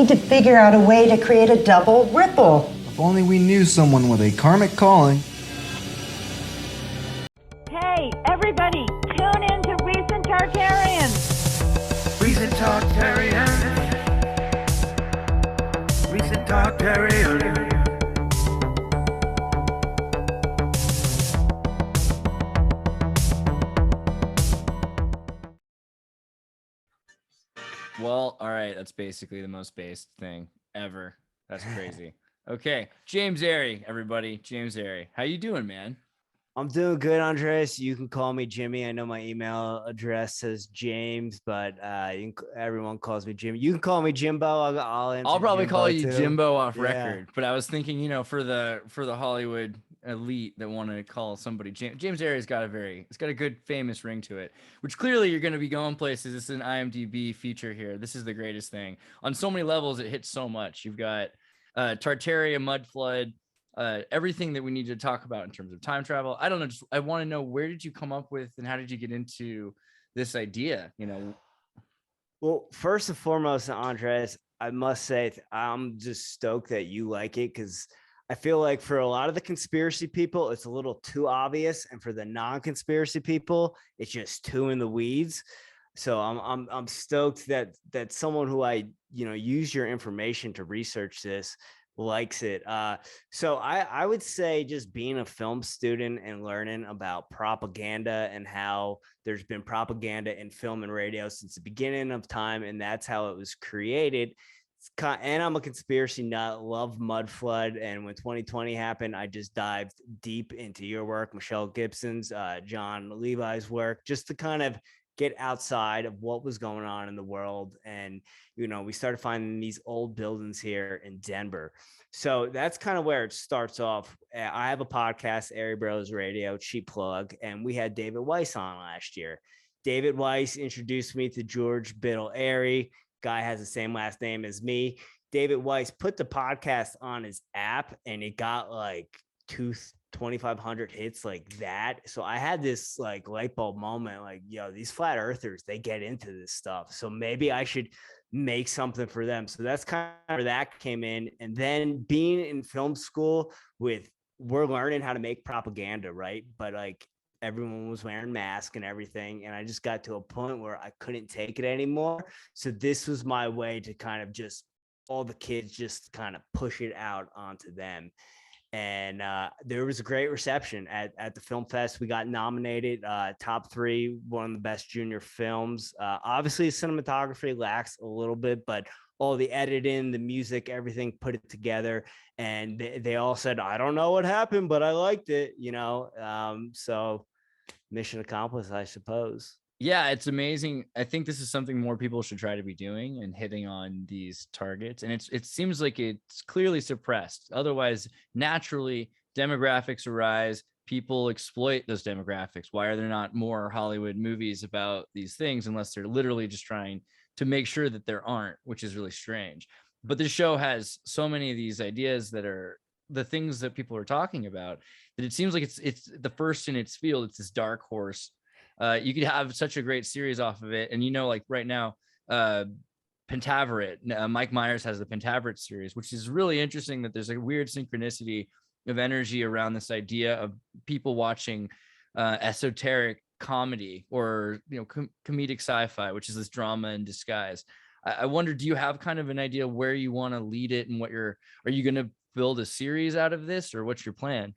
need to figure out a way to create a double ripple. If only we knew someone with a karmic calling. Hey, everybody, tune in to Recent Tartarian. Recent Tartarian. Recent Tartarian. Well, all right. That's basically the most based thing ever. That's crazy. Okay. James Airey, everybody. James Airey. How you doing, man? I'm doing good, Andreas. You can call me Jimmy. I know my email address says James, but everyone calls me Jimmy. You can call me Jimbo. I'll probably Jimbo call you too. Jimbo off record, but I was thinking, for the Hollywood elite that want to call somebody James Airey's got it's got a good famous ring to it, which clearly you're going to be going places. This is an IMDb feature here. This is the greatest thing on so many levels. It hits so much. You've got Tartaria, mud flood, everything that we need to talk about in terms of time travel. I don't know. I want to know, where did you come up with and how did you get into this idea? Well, first and foremost, Andres, I must say I'm just stoked that you like it, because I feel like for a lot of the conspiracy people, it's a little too obvious, and for the non-conspiracy people, it's just too in the weeds. So I'm stoked that someone who I use your information to research this likes it. So I would say just being a film student and learning about propaganda and how there's been propaganda in film and radio since the beginning of time, and that's how it was created. And I'm a conspiracy nut, love mud flood, and when 2020 happened, I just dived deep into your work, Michelle Gibson's, John Levi's work, just to kind of get outside of what was going on in the world. And we started finding these old buildings here in Denver. So that's kind of where it starts off. I have a podcast, Airey Bros Radio, cheap plug, and we had David Weiss on last year. David Weiss introduced me to George Biddle Airey. Guy has the same last name as me. David Weiss put the podcast on his app, and it got like 2,500 hits like that. So I had this like light bulb moment, like, these flat earthers, they get into this stuff. So maybe I should make something for them. So that's kind of where that came in. And then being in film school we're learning how to make propaganda, right? But like everyone was wearing masks and everything. And I just got to a point where I couldn't take it anymore. So this was my way to kind of just all the kids just kind of push it out onto them. And there was a great reception at the film fest. We got nominated top 3, one of the best junior films. Obviously, cinematography lacks a little bit, but all the editing, the music, everything, put it together. And they all said, I don't know what happened, but I liked it, so mission accomplished, I suppose. Yeah, it's amazing. I think this is something more people should try to be doing and hitting on these targets. And it seems like it's clearly suppressed. Otherwise, naturally, demographics arise. People exploit those demographics. Why are there not more Hollywood movies about these things, unless they're literally just trying to make sure that there aren't, which is really strange. But this show has so many of these ideas that are the things that people are talking about, that it seems like it's the first in its field. It's this dark horse. You could have such a great series off of it. And, like right now, Pentaveret, Mike Myers has the Pentaveret series, which is really interesting, that there's a weird synchronicity of energy around this idea of people watching esoteric comedy or, comedic sci-fi, which is this drama in disguise. I wonder, do you have kind of an idea where you want to lead it, and are you going to build a series out of this, or what's your plan?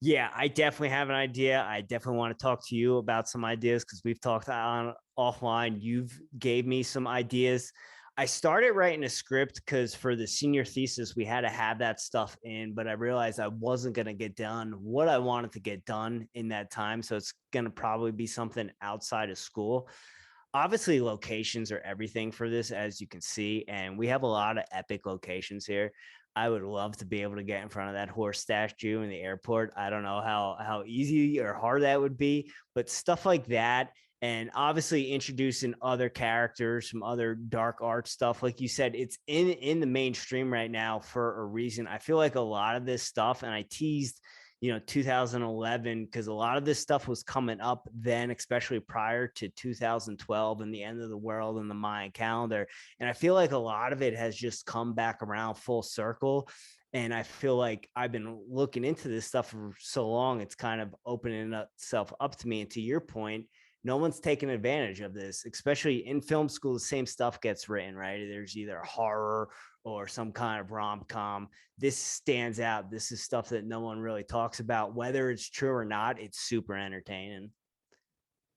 Yeah, I definitely have an idea. I definitely want to talk to you about some ideas, because we've talked on offline. You've gave me some ideas. I started writing a script because for the senior thesis, we had to have that stuff in, but I realized I wasn't going to get done what I wanted to get done in that time. So it's going to probably be something outside of school. Obviously, locations are everything for this, as you can see, and we have a lot of epic locations here. I would love to be able to get in front of that horse statue in the airport. I don't know how easy or hard that would be, but stuff like that. And obviously introducing other characters, some other dark art stuff. Like you said, it's in the mainstream right now for a reason. I feel like a lot of this stuff, and I teased 2011, because a lot of this stuff was coming up then, especially prior to 2012 and the end of the world and the Mayan calendar. And I feel like a lot of it has just come back around full circle. And I feel like I've been looking into this stuff for so long, it's kind of opening itself up to me. And to your point, no one's taking advantage of this, especially in film school. The same stuff gets written, right? There's either horror or some kind of rom-com. This stands out. This is stuff that no one really talks about. Whether it's true or not, it's super entertaining.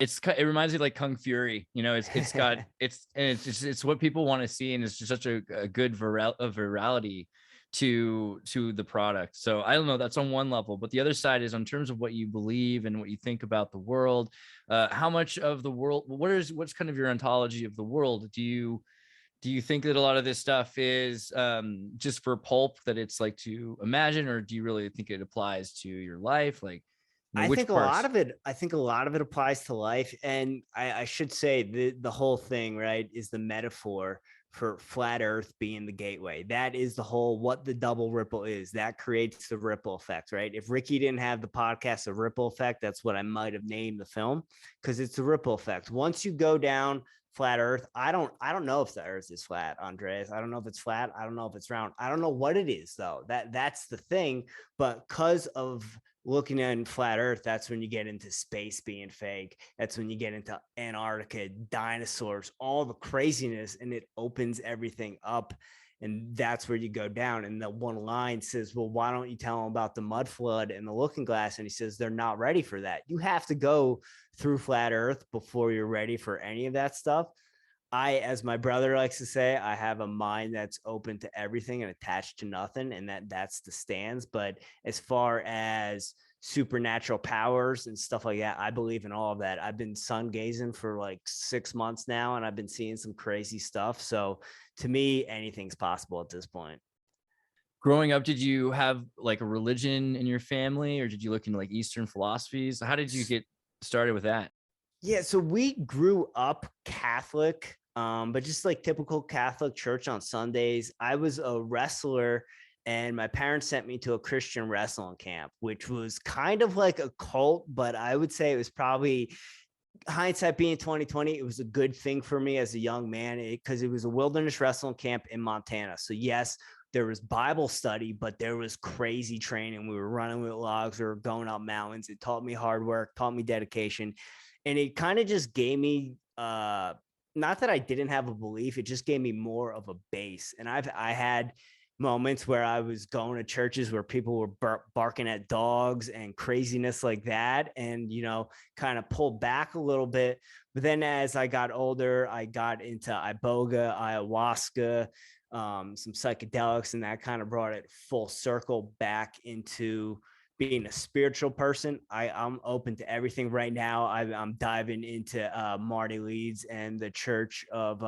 It reminds me of like Kung Fury, it's got it's what people want to see, and it's just such a good virality to the product. So I don't know, that's on one level, but the other side is in terms of what you believe and what you think about the world. How much of the world, what's kind of your ontology of the world? Do you think that a lot of this stuff is just for pulp, that it's like to imagine, or do you really think it applies to your life? Like, I think a lot of it applies to life. And I should say the whole thing, right, is the metaphor for flat earth being the gateway. That is the whole, what the double ripple is. That creates the ripple effect, right? If Ricky didn't have the podcast, The Ripple Effect, that's what I might have named the film, because it's the ripple effect. Once you go down flat earth, I don't know if the earth is flat, Andreas. I don't know if it's flat. I don't know if it's round. I don't know what it is, though. That's the thing. But because of looking at flat earth, that's when you get into space being fake. That's when you get into Antarctica, dinosaurs, all the craziness, and it opens everything up. And that's where you go down. And the one line says, well, why don't you tell them about the mud flood and the looking glass? And he says, they're not ready for that. You have to go through flat earth before you're ready for any of that stuff. As my brother likes to say, I have a mind that's open to everything and attached to nothing, and that's the stance. But as far as supernatural powers and stuff like that, I believe in all of that. I've been sun gazing for like 6 months now, and I've been seeing some crazy stuff. So to me, anything's possible at this point. Growing up, did you have like a religion in your family, or did you look into like Eastern philosophies? How did you get started with that? Yeah, so we grew up Catholic, but just like typical Catholic church on Sundays. I was a wrestler, and my parents sent me to a Christian wrestling camp, which was kind of like a cult, but I would say it was probably, hindsight being 2020, it was a good thing for me as a young man, because it was a wilderness wrestling camp in Montana. So yes, there was Bible study, but there was crazy training. We were running with logs, we were going up mountains. It taught me hard work, taught me dedication. And it kind of just gave me, not that I didn't have a belief, it just gave me more of a base. And I had moments where I was going to churches where people were barking at dogs and craziness like that, and, kind of pulled back a little bit. But then as I got older, I got into iboga, ayahuasca, some psychedelics, and that kind of brought it full circle back into being a spiritual person. I'm open to everything right now. I'm diving into Marty Leeds and the Church of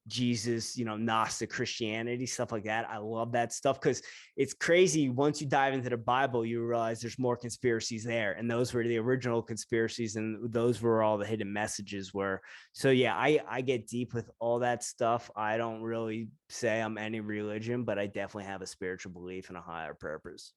Jesus, Gnostic Christianity, stuff like that. I love that stuff, because it's crazy. Once you dive into the Bible, you realize there's more conspiracies there, and those were the original conspiracies, and those were all the hidden messages were. So yeah, I get deep with all that stuff. I don't really say I'm any religion, but I definitely have a spiritual belief and a higher purpose.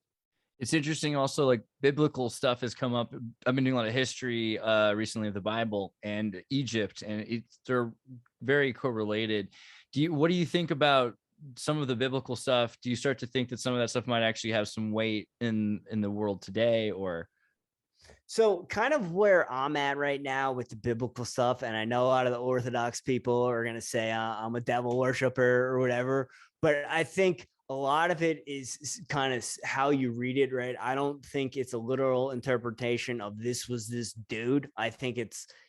It's interesting also, like biblical stuff has come up. I've been doing a lot of history recently of the Bible and Egypt, and they're very correlated. What do you think about some of the biblical stuff? Do you start to think that some of that stuff might actually have some weight in the world today? Or so kind of where I'm at right now with the biblical stuff, and I know a lot of the Orthodox people are going to say I'm a devil worshiper or whatever, but I think a lot of it is kind of how you read it, right? I don't think it's a literal interpretation of this was this dude. I think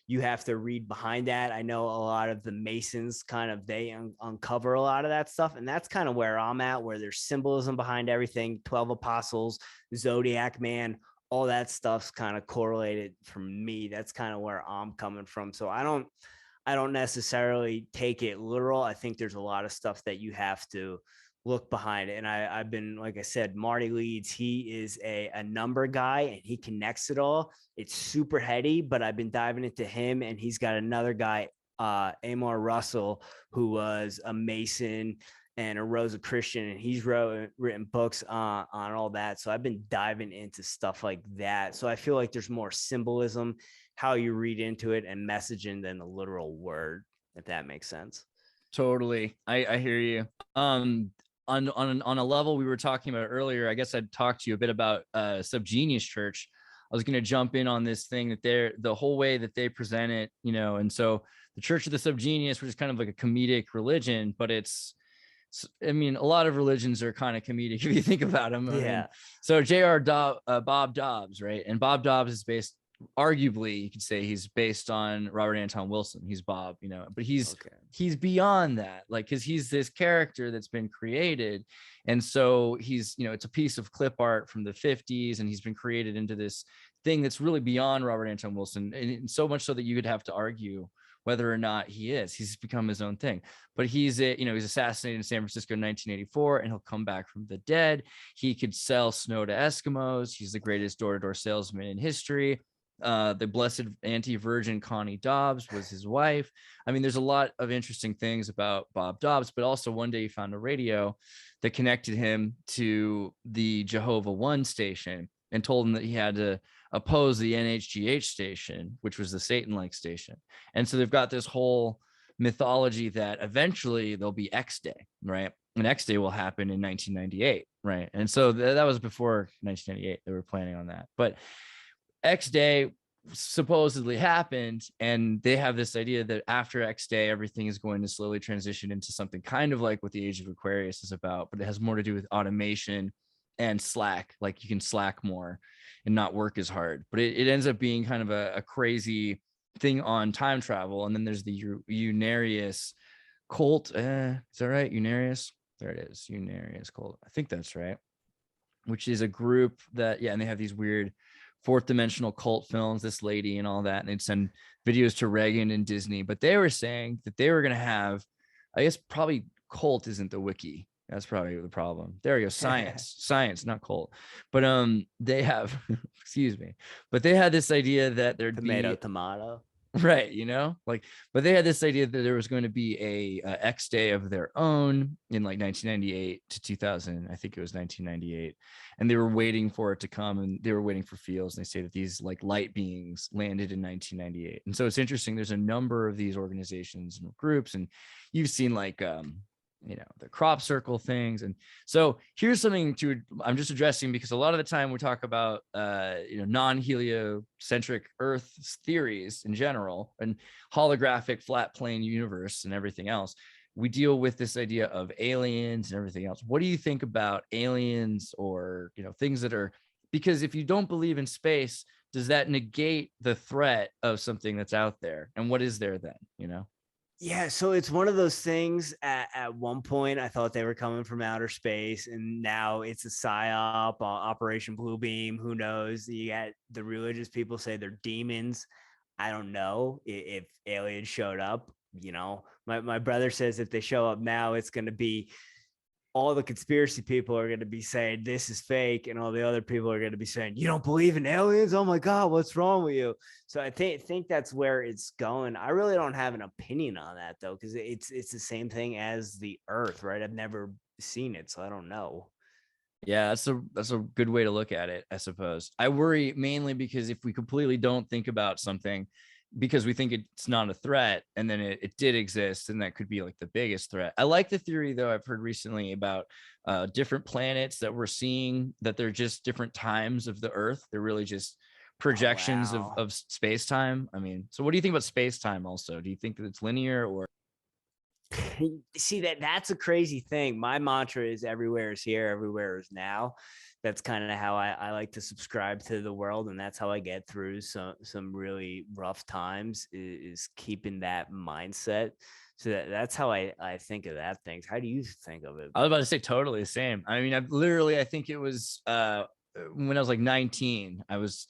you have to read behind that. I know a lot of the Masons they uncover a lot of that stuff. And that's kind of where I'm at, where there's symbolism behind everything, 12 apostles, Zodiac man, all that stuff's kind of correlated for me. That's kind of where I'm coming from. So I don't necessarily take it literal. I think there's a lot of stuff that you have to look behind it. And I've been, like I said, Marty Leeds, he is a number guy, and he connects it all. It's super heady, but I've been diving into him, and he's got another guy, Amar Russell, who was a Mason and a Rosa Christian, and he's written books on all that. So I've been diving into stuff like that. So I feel like there's more symbolism, how you read into it, and messaging than the literal word, if that makes sense. Totally. I hear you. On a level we were talking about earlier, I guess I'd talk to you a bit about Subgenius Church. I was going to jump in on this thing that the whole way that they present it, and so the Church of the Subgenius, which is kind of like a comedic religion, but a lot of religions are kind of comedic if you think about them. Yeah. So Bob Dobbs, right? And Bob Dobbs is based, arguably, you could say he's based on Robert Anton Wilson. He's Bob, but he's beyond that, like, because he's this character that's been created. And so he's, it's a piece of clip art from the 50s, and he's been created into this thing that's really beyond Robert Anton Wilson. And so much so that you could have to argue whether or not he's become his own thing. But he's assassinated in San Francisco in 1984, and he'll come back from the dead. He could sell snow to Eskimos. He's the greatest door-to-door salesman in history. The blessed anti-virgin Connie Dobbs was his wife. I mean, there's a lot of interesting things about Bob Dobbs, but also one day he found a radio that connected him to the Jehovah One station and told him that he had to oppose the NHGH station, which was the Satan-like station. And so they've got this whole mythology that eventually there'll be X Day, right? And X Day will happen in 1998, right? And so that was before 1998. They were planning on that. But X Day supposedly happened, and they have this idea that after X Day, everything is going to slowly transition into something kind of like what the Age of Aquarius is about, but it has more to do with automation and slack. Like, you can slack more and not work as hard, but it ends up being kind of a crazy thing on time travel. And then there's the Unarius cult. Is that right? Unarius? There it is. Unarius cult. I think that's right. Which is a group that, and they have these weird fourth dimensional cult films, this lady and all that, and they'd send videos to Reagan and Disney. But they were saying that they were going to have, I guess probably cult isn't the wiki. That's probably the problem. There we go. Science, not cult. But they have, excuse me, but they had this idea that there'd tomato. Right, but they had this idea that there was going to be a X Day of their own in like 1998 to 2000. I think it was 1998, and they were waiting for it to come, and they were waiting for fields. And they say that these like light beings landed in 1998, and so it's interesting. There's a number of these organizations and groups, and you've seen like the crop circle things. And so here's something I'm just addressing, because a lot of the time we talk about non-heliocentric Earth theories in general, and holographic flat plane universe and everything else. We deal with this idea of aliens and everything else. What do you think about aliens, or things that are, because if you don't believe in space, does that negate the threat of something that's out there? And what is there then? Yeah, so it's one of those things. At one point, I thought they were coming from outer space, and now it's a psyop, Operation Bluebeam. Who knows? You got the religious people say they're demons. I don't know if aliens showed up. My brother says if they show up now, it's going to be all the conspiracy people are going to be saying this is fake, and all the other people are going to be saying, you don't believe in aliens? Oh my God, what's wrong with you? So I think that's where it's going. I really don't have an opinion on that though, because it's the same thing as the Earth, right? I've never seen it, so I don't know. Yeah, that's a good way to look at it, I suppose. I worry mainly because if we completely don't think about something because we think it's not a threat, and then it did exist, and that could be like the biggest threat. I like the theory though I've heard recently about different planets that we're seeing, that they're just different times of the Earth. They're really just projections of space-time. I mean, so what do you think about space-time also? Do you think that it's linear, or? See, that's a crazy thing. My mantra is everywhere is here, everywhere is now. That's kind of how I like to subscribe to the world, and that's how I get through some really rough times, is keeping that mindset. So that's how I think of that things. How do you think of it? I was about to say totally the same. I mean, I think it was when I was like 19, I was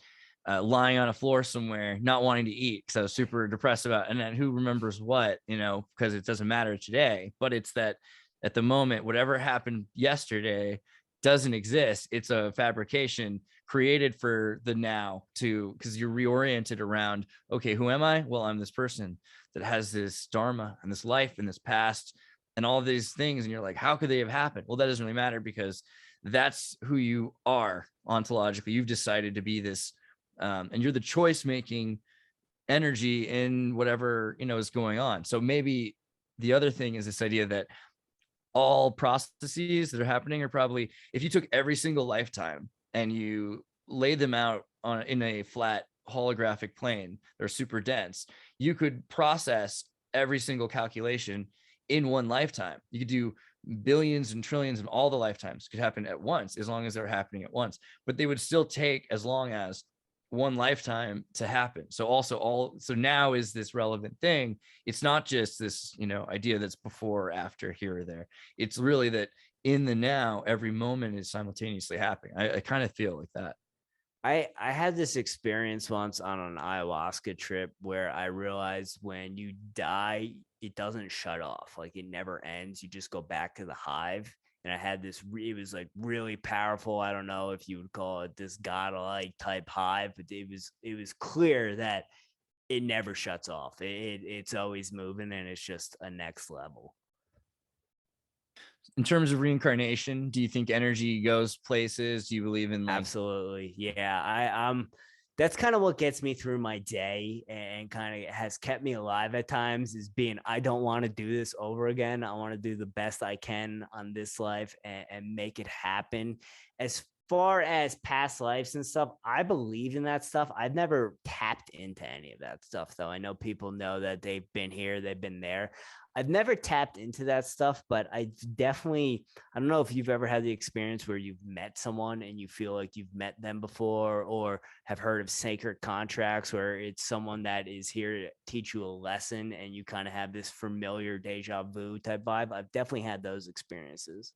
lying on a floor somewhere, not wanting to eat because I was super depressed about it. And then who remembers what, because it doesn't matter today, but it's that at the moment, whatever happened yesterday doesn't exist. It's a fabrication created for the now, because you're reoriented around, okay, who am I? Well, I'm this person that has this dharma and this life and this past and all of these things. And you're like, how could they have happened? Well, that doesn't really matter, because that's who you are ontologically. You've decided to be this, and you're the choice making energy in whatever, is going on. So maybe the other thing is this idea that all processes that are happening are probably, if you took every single lifetime and you laid them out in a flat holographic plane, they're super dense, you could process every single calculation in one lifetime. You could do billions and trillions, and all the lifetimes could happen at once, as long as they're happening at once, but they would still take as long as one lifetime to happen. So now is this relevant thing. It's not just this, idea that's before or after, here or there. It's really that in the now, every moment is simultaneously happening. I kind of feel like that. I had this experience once on an ayahuasca trip where I realized when you die, it doesn't shut off. Like, it never ends. You just go back to the hive. And I had this, it was like really powerful. I don't know if you would call it this godlike type hive, but it was clear that it never shuts off. It's always moving, and it's just a next level. In terms of reincarnation, do you think energy goes places? Do you believe in Absolutely. Yeah. That's kind of what gets me through my day and kind of has kept me alive at times, is being, I don't want to do this over again. I want to do the best I can on this life and make it happen. As far as past lives and stuff, I believe in that stuff. I've never tapped into any of that stuff, though. I know people know that they've been here, they've been there. I've never tapped into that stuff, but I don't know if you've ever had the experience where you've met someone and you feel like you've met them before, or have heard of sacred contracts where it's someone that is here to teach you a lesson and you kind of have this familiar deja vu type vibe. I've definitely had those experiences.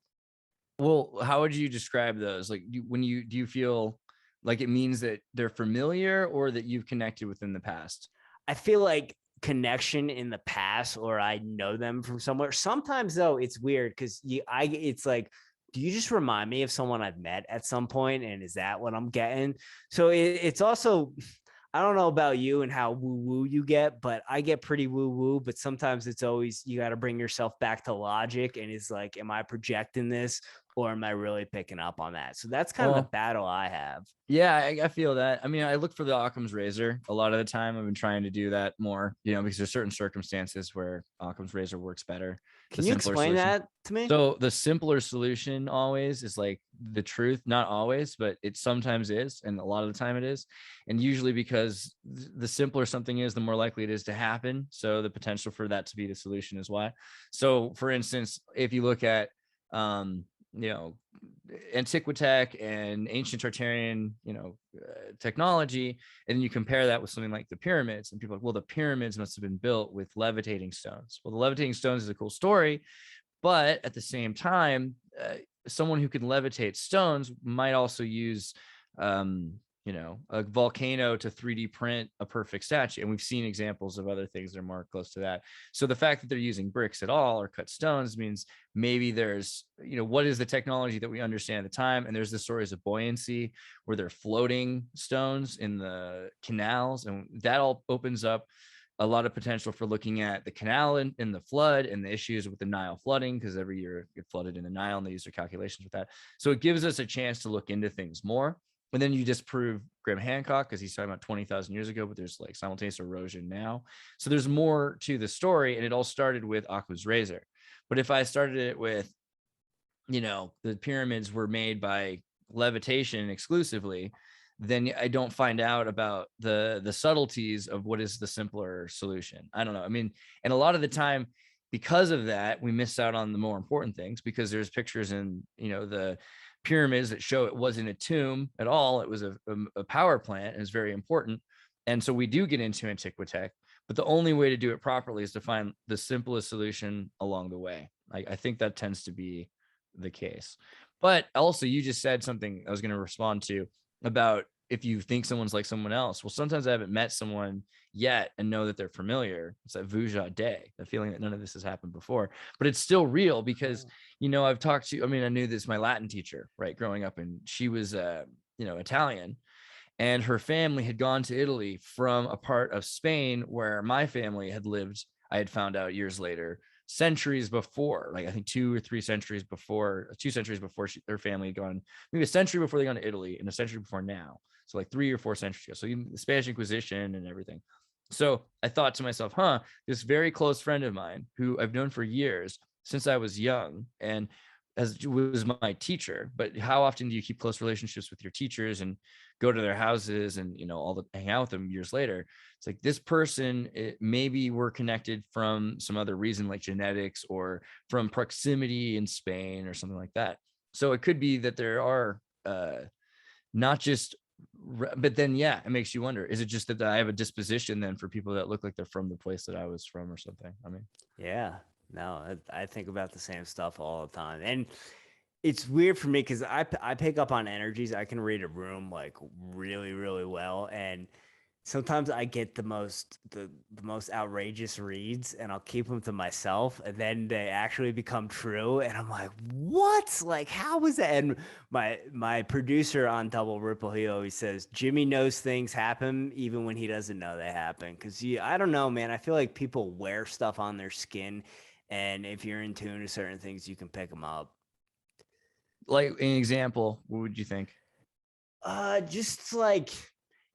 Well, how would you describe those? Like, do you feel like it means that they're familiar, or that you've connected with in the past? I feel like connection in the past, or I know them from somewhere. Sometimes though, it's weird because it's like, do you just remind me of someone I've met at some point? And is that what I'm getting? So it's also, I don't know about you and how woo-woo you get, but I get pretty woo-woo, but sometimes it's always, you got to bring yourself back to logic. And it's like, am I projecting this, or am I really picking up on that? So that's kind of the battle I have. Yeah, I feel that. I mean, I look for the Occam's razor a lot of the time. I've been trying to do that more, because there's certain circumstances where Occam's razor works better. Can you explain that to me? So the simpler solution always is like the truth, not always, but it sometimes is. And a lot of the time it is. And usually because the simpler something is, the more likely it is to happen. So the potential for that to be the solution is why. So for instance, if you look at, Antiquitech and ancient Tartarian, technology, and you compare that with something like the pyramids, and people are like, well, the pyramids must have been built with levitating stones. Well, the levitating stones is a cool story, but at the same time, someone who can levitate stones might also use, a volcano to 3D print a perfect statue. And we've seen examples of other things that are more close to that. So the fact that they're using bricks at all or cut stones means maybe there's, what is the technology that we understand at the time? And there's the stories of buoyancy where they're floating stones in the canals. And that all opens up a lot of potential for looking at the canal in the flood and the issues with the Nile flooding, because every year it flooded in the Nile, and they use their calculations with that. So it gives us a chance to look into things more. And then you disprove Graham Hancock because he's talking about 20,000 years ago, but there's like simultaneous erosion now. So there's more to the story, and it all started with Occam's razor. But if I started it with, the pyramids were made by levitation exclusively, then I don't find out about the subtleties of what is the simpler solution. I don't know. I mean, and a lot of the time, because of that, we miss out on the more important things, because there's pictures in, the pyramids that show it wasn't a tomb at all. It was a power plant. It was very important. And so we do get into Antiquitech, but the only way to do it properly is to find the simplest solution along the way. I think that tends to be the case. But also, you just said something I was going to respond to about if you think someone's like someone else. Well, sometimes I haven't met someone yet and know that they're familiar. It's that vuja day, the feeling that none of this has happened before, but it's still real because, I've talked to, I knew this, my Latin teacher, right, growing up, and she was, Italian, and her family had gone to Italy from a part of Spain where my family had lived. I had found out years later, centuries before, like I think 2 centuries before their family had gone, maybe a century before they gone to Italy and a century before now. So like 3 or 4 centuries ago. So even the Spanish Inquisition and everything. So I thought to myself, this very close friend of mine who I've known for years since I was young and as was my teacher, but how often do you keep close relationships with your teachers and go to their houses and, hang out with them years later? It's like this person, maybe we're connected from some other reason like genetics or from proximity in Spain or something like that. So it could be that there are not just, but then, yeah, it makes you wonder, is it just that I have a disposition then for people that look like they're from the place that I was from or something? I mean, Yeah, no, I think about the same stuff all the time. And it's weird for me because I pick up on energies. I can read a room like really, really well. And sometimes I get the most outrageous reads and I'll keep them to myself and then they actually become true. And I'm like, what? Like, how was that? And my producer on Double Ripple, he always says, Jimmy knows things happen even when he doesn't know they happen. Cause I don't know, man. I feel like people wear stuff on their skin. And if you're in tune to certain things, you can pick them up. like an example, what would you think? Just like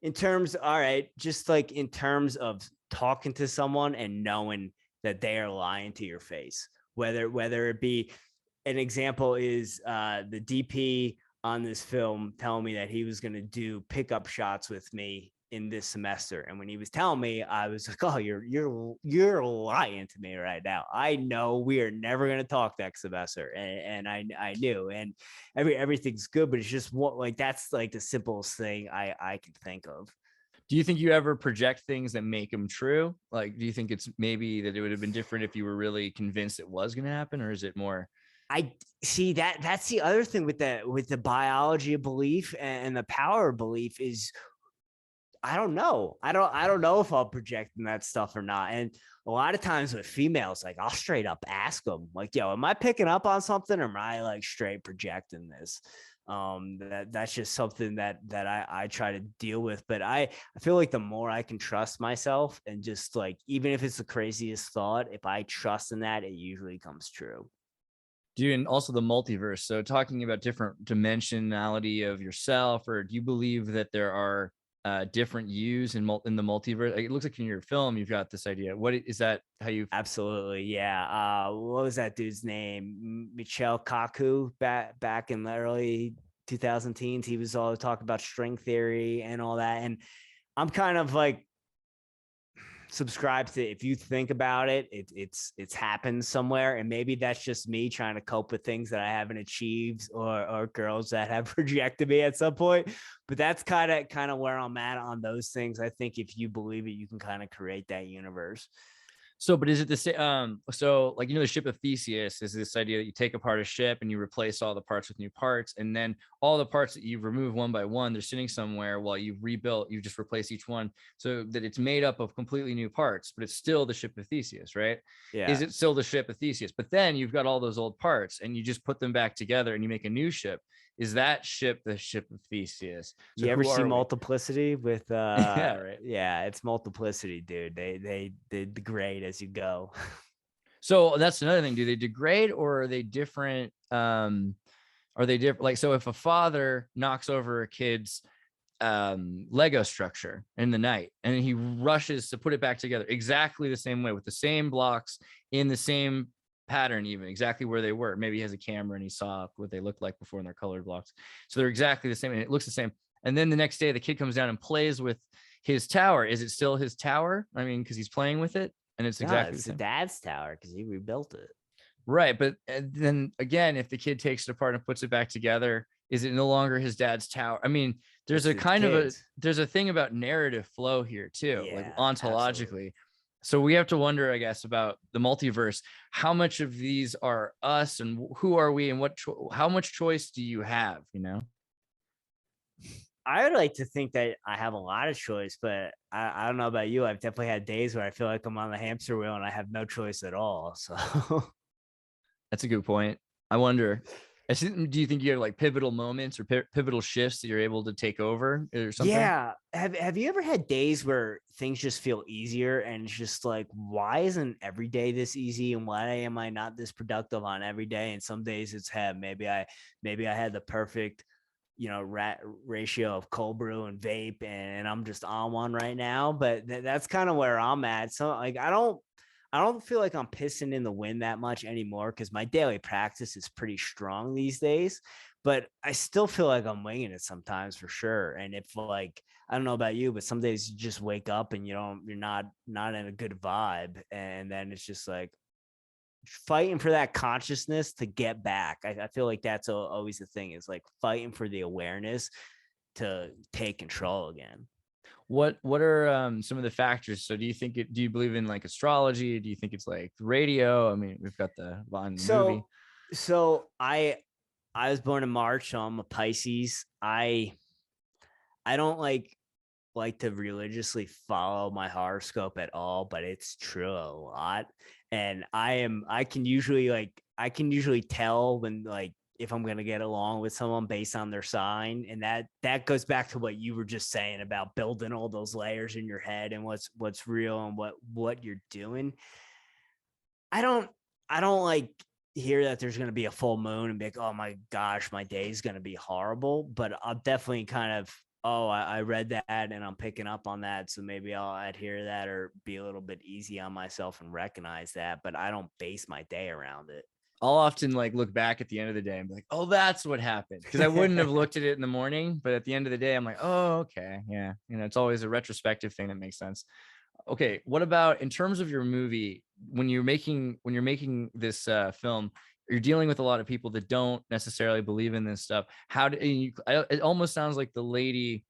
in terms, all right, just like in terms of talking to someone and knowing that they are lying to your face, whether it be an example is the DP on this film telling me that he was going to do pickup shots with me in this semester. And when he was telling me, I was like, oh, you're lying to me right now. I know we are never going to talk next semester. And I knew, and everything's good, but it's just what, like, that's like the simplest thing I can think of. Do you think you ever project things that make them true? Like, do you think it's maybe that it would have been different if you were really convinced it was going to happen? Or is it more? I see that's the other thing with the biology of belief and the power of belief is, I don't know. I don't know if I'll project that stuff or not. And a lot of times with females, like I'll straight up ask them like, yo, am I picking up on something or am I like straight projecting this? That's just something that I try to deal with. But I feel like the more I can trust myself and just like, even if it's the craziest thought, if I trust in that, it usually comes true. Dude, and also the multiverse. So talking about different dimensionality of yourself, or do you believe that there are different yous in the multiverse? Like, it looks like in your film you've got this idea. What is that? How you? Absolutely, yeah. What was that dude's name? Michel Kaku back in the early 2000 teens. He was all talking about string theory and all that. And I'm kind of like subscribed to, if you think about it, it's happened somewhere, and maybe that's just me trying to cope with things that I haven't achieved or girls that have rejected me at some point. But that's kind of where I'm at on those things. I think if you believe it, you can kind of create that universe. So, but is it the same? So like, the ship of Theseus is this idea that you take apart a ship and you replace all the parts with new parts. And then all the parts that you've removed one by one, they're sitting somewhere while you've rebuilt, you just replace each one so that it's made up of completely new parts, but it's still the ship of Theseus, right? Yeah. Is it still the ship of Theseus? But then you've got all those old parts and you just put them back together and you make a new ship. Is that ship the ship of Theseus? So you ever see Multiplicity with yeah, right. Yeah, it's Multiplicity, dude. They degrade as you go. So that's another thing. Do they degrade or are they different? Are they different? Like, so if a father knocks over a kid's Lego structure in the night and he rushes to put it back together exactly the same way with the same blocks in the same pattern, even exactly where they were. Maybe he has a camera and he saw what they looked like before in their colored blocks. So they're exactly the same and it looks the same. And then the next day the kid comes down and plays with his tower. Is it still his tower? I mean, because he's playing with it and it's exactly it's the same. Dad's tower because he rebuilt it. Right. But then again, if the kid takes it apart and puts it back together, is it no longer his dad's tower? I mean, there's there's a thing about narrative flow here too, like ontologically. Absolutely. So we have to wonder, I guess, about the multiverse. How much of these are us and who are we and how much choice do you have, I would like to think that I have a lot of choice, but I don't know about you. I've definitely had days where I feel like I'm on the hamster wheel and I have no choice at all. So that's a good point. I wonder. Do you think you have like pivotal moments or pivotal shifts that you're able to take over or something? Yeah. Have you ever had days where things just feel easier and it's just like, why isn't every day this easy? And why am I not this productive on every day? And some days it's maybe I had the perfect, ratio of cold brew and vape, and I'm just on one right now. But that's kind of where I'm at. So like, I don't feel like I'm pissing in the wind that much anymore because my daily practice is pretty strong these days. But I still feel like I'm winging it sometimes for sure. And if like, I don't know about you, but some days you just wake up and you're not in a good vibe. And then it's just like fighting for that consciousness to get back. I feel like that's always the thing, is like fighting for the awareness to take control again. What are some of the factors? So do you believe in like astrology? Do you think it's like radio? I mean, we've got the line in the movie. So I was born in March, so I'm a Pisces. I don't like to religiously follow my horoscope at all, but it's true a lot. And I can usually tell when, like, if I'm going to get along with someone based on their sign. And that goes back to what you were just saying about building all those layers in your head and what's real and what you're doing. I don't like hear that there's going to be a full moon and be like, oh my gosh, my day is going to be horrible. But I'll definitely kind of, I read that and I'm picking up on that. So maybe I'll adhere to that or be a little bit easy on myself and recognize that. But I don't base my day around it. I'll often like look back at the end of the day and be like, oh, that's what happened. Because I wouldn't have looked at it in the morning. But at the end of the day, I'm like, oh, okay. Yeah. It's always a retrospective thing that makes sense. Okay. What about in terms of your movie, when you're making this film, you're dealing with a lot of people that don't necessarily believe in this stuff. It almost sounds like the lady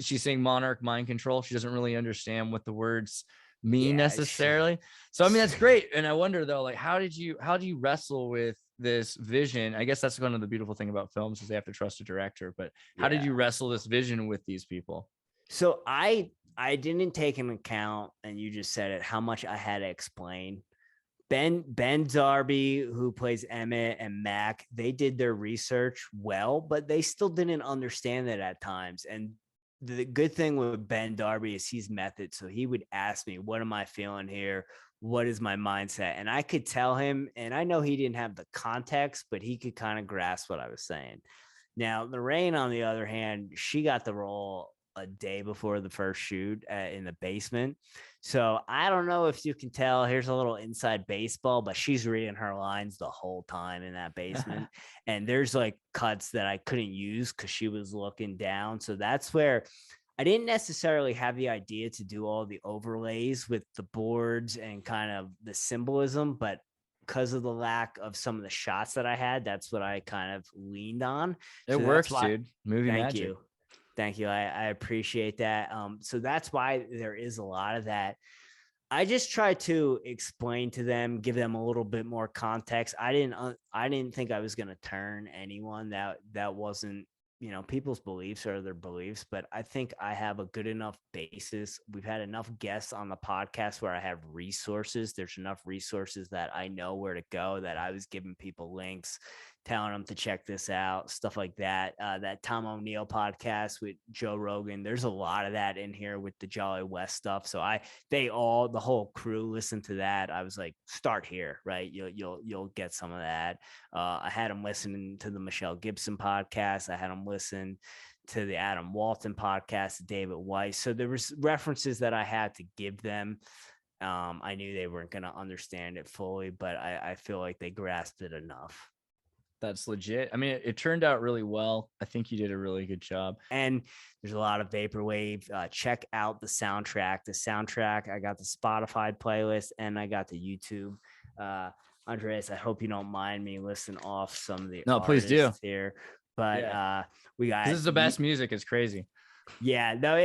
she's saying monarch mind control. She doesn't really understand what the words mean necessarily. So I mean, that's great. And I wonder though, like, how do you wrestle with this vision? I guess that's one of the beautiful thing about films is they have to trust a director. But how did you wrestle this vision with these people? So I didn't take into account, and you just said it, how much I had to explain. Ben Darby, who plays Emmett, and Mac, they did their research well, but they still didn't understand it at times. And the good thing with Ben Darby is he's method. So he would ask me, what am I feeling here? What is my mindset? And I could tell him, and I know he didn't have the context, but he could kind of grasp what I was saying. Now, Lorraine, on the other hand, she got the role a day before the first shoot in the basement. So I don't know if you can tell, here's a little inside baseball, but she's reading her lines the whole time in that basement. And there's like cuts that I couldn't use because she was looking down. So that's where I didn't necessarily have the idea to do all the overlays with the boards and kind of the symbolism, but because of the lack of some of the shots that I had, that's what I kind of leaned on. It works, dude. Movie magic. Thank you. I appreciate that. So that's why there is a lot of that. I just try to explain to them, give them a little bit more context. I didn't think I was going to turn anyone that wasn't, people's beliefs are their beliefs, but I think I have a good enough basis. We've had enough guests on the podcast where I have resources. There's enough resources that I know where to go, that I was giving people links, telling them to check this out, stuff like that. That Tom O'Neill podcast with Joe Rogan, there's a lot of that in here with the Jolly West stuff. So the whole crew listened to that. I was like, start here, right? You'll get some of that. I had them listening to the Michelle Gibson podcast. I had them listen to the Adam Walton podcast, David Weiss. So there was references that I had to give them. I knew they weren't going to understand it fully, but I feel like they grasped it enough. That's legit. I mean, it turned out really well. I think you did a really good job. And there's a lot of vaporwave. Check out the soundtrack. I got the Spotify playlist and I got the YouTube. Andreas, I hope you don't mind me listing off some of the please do here. But we got, this is the best music. It's crazy. Yeah, no,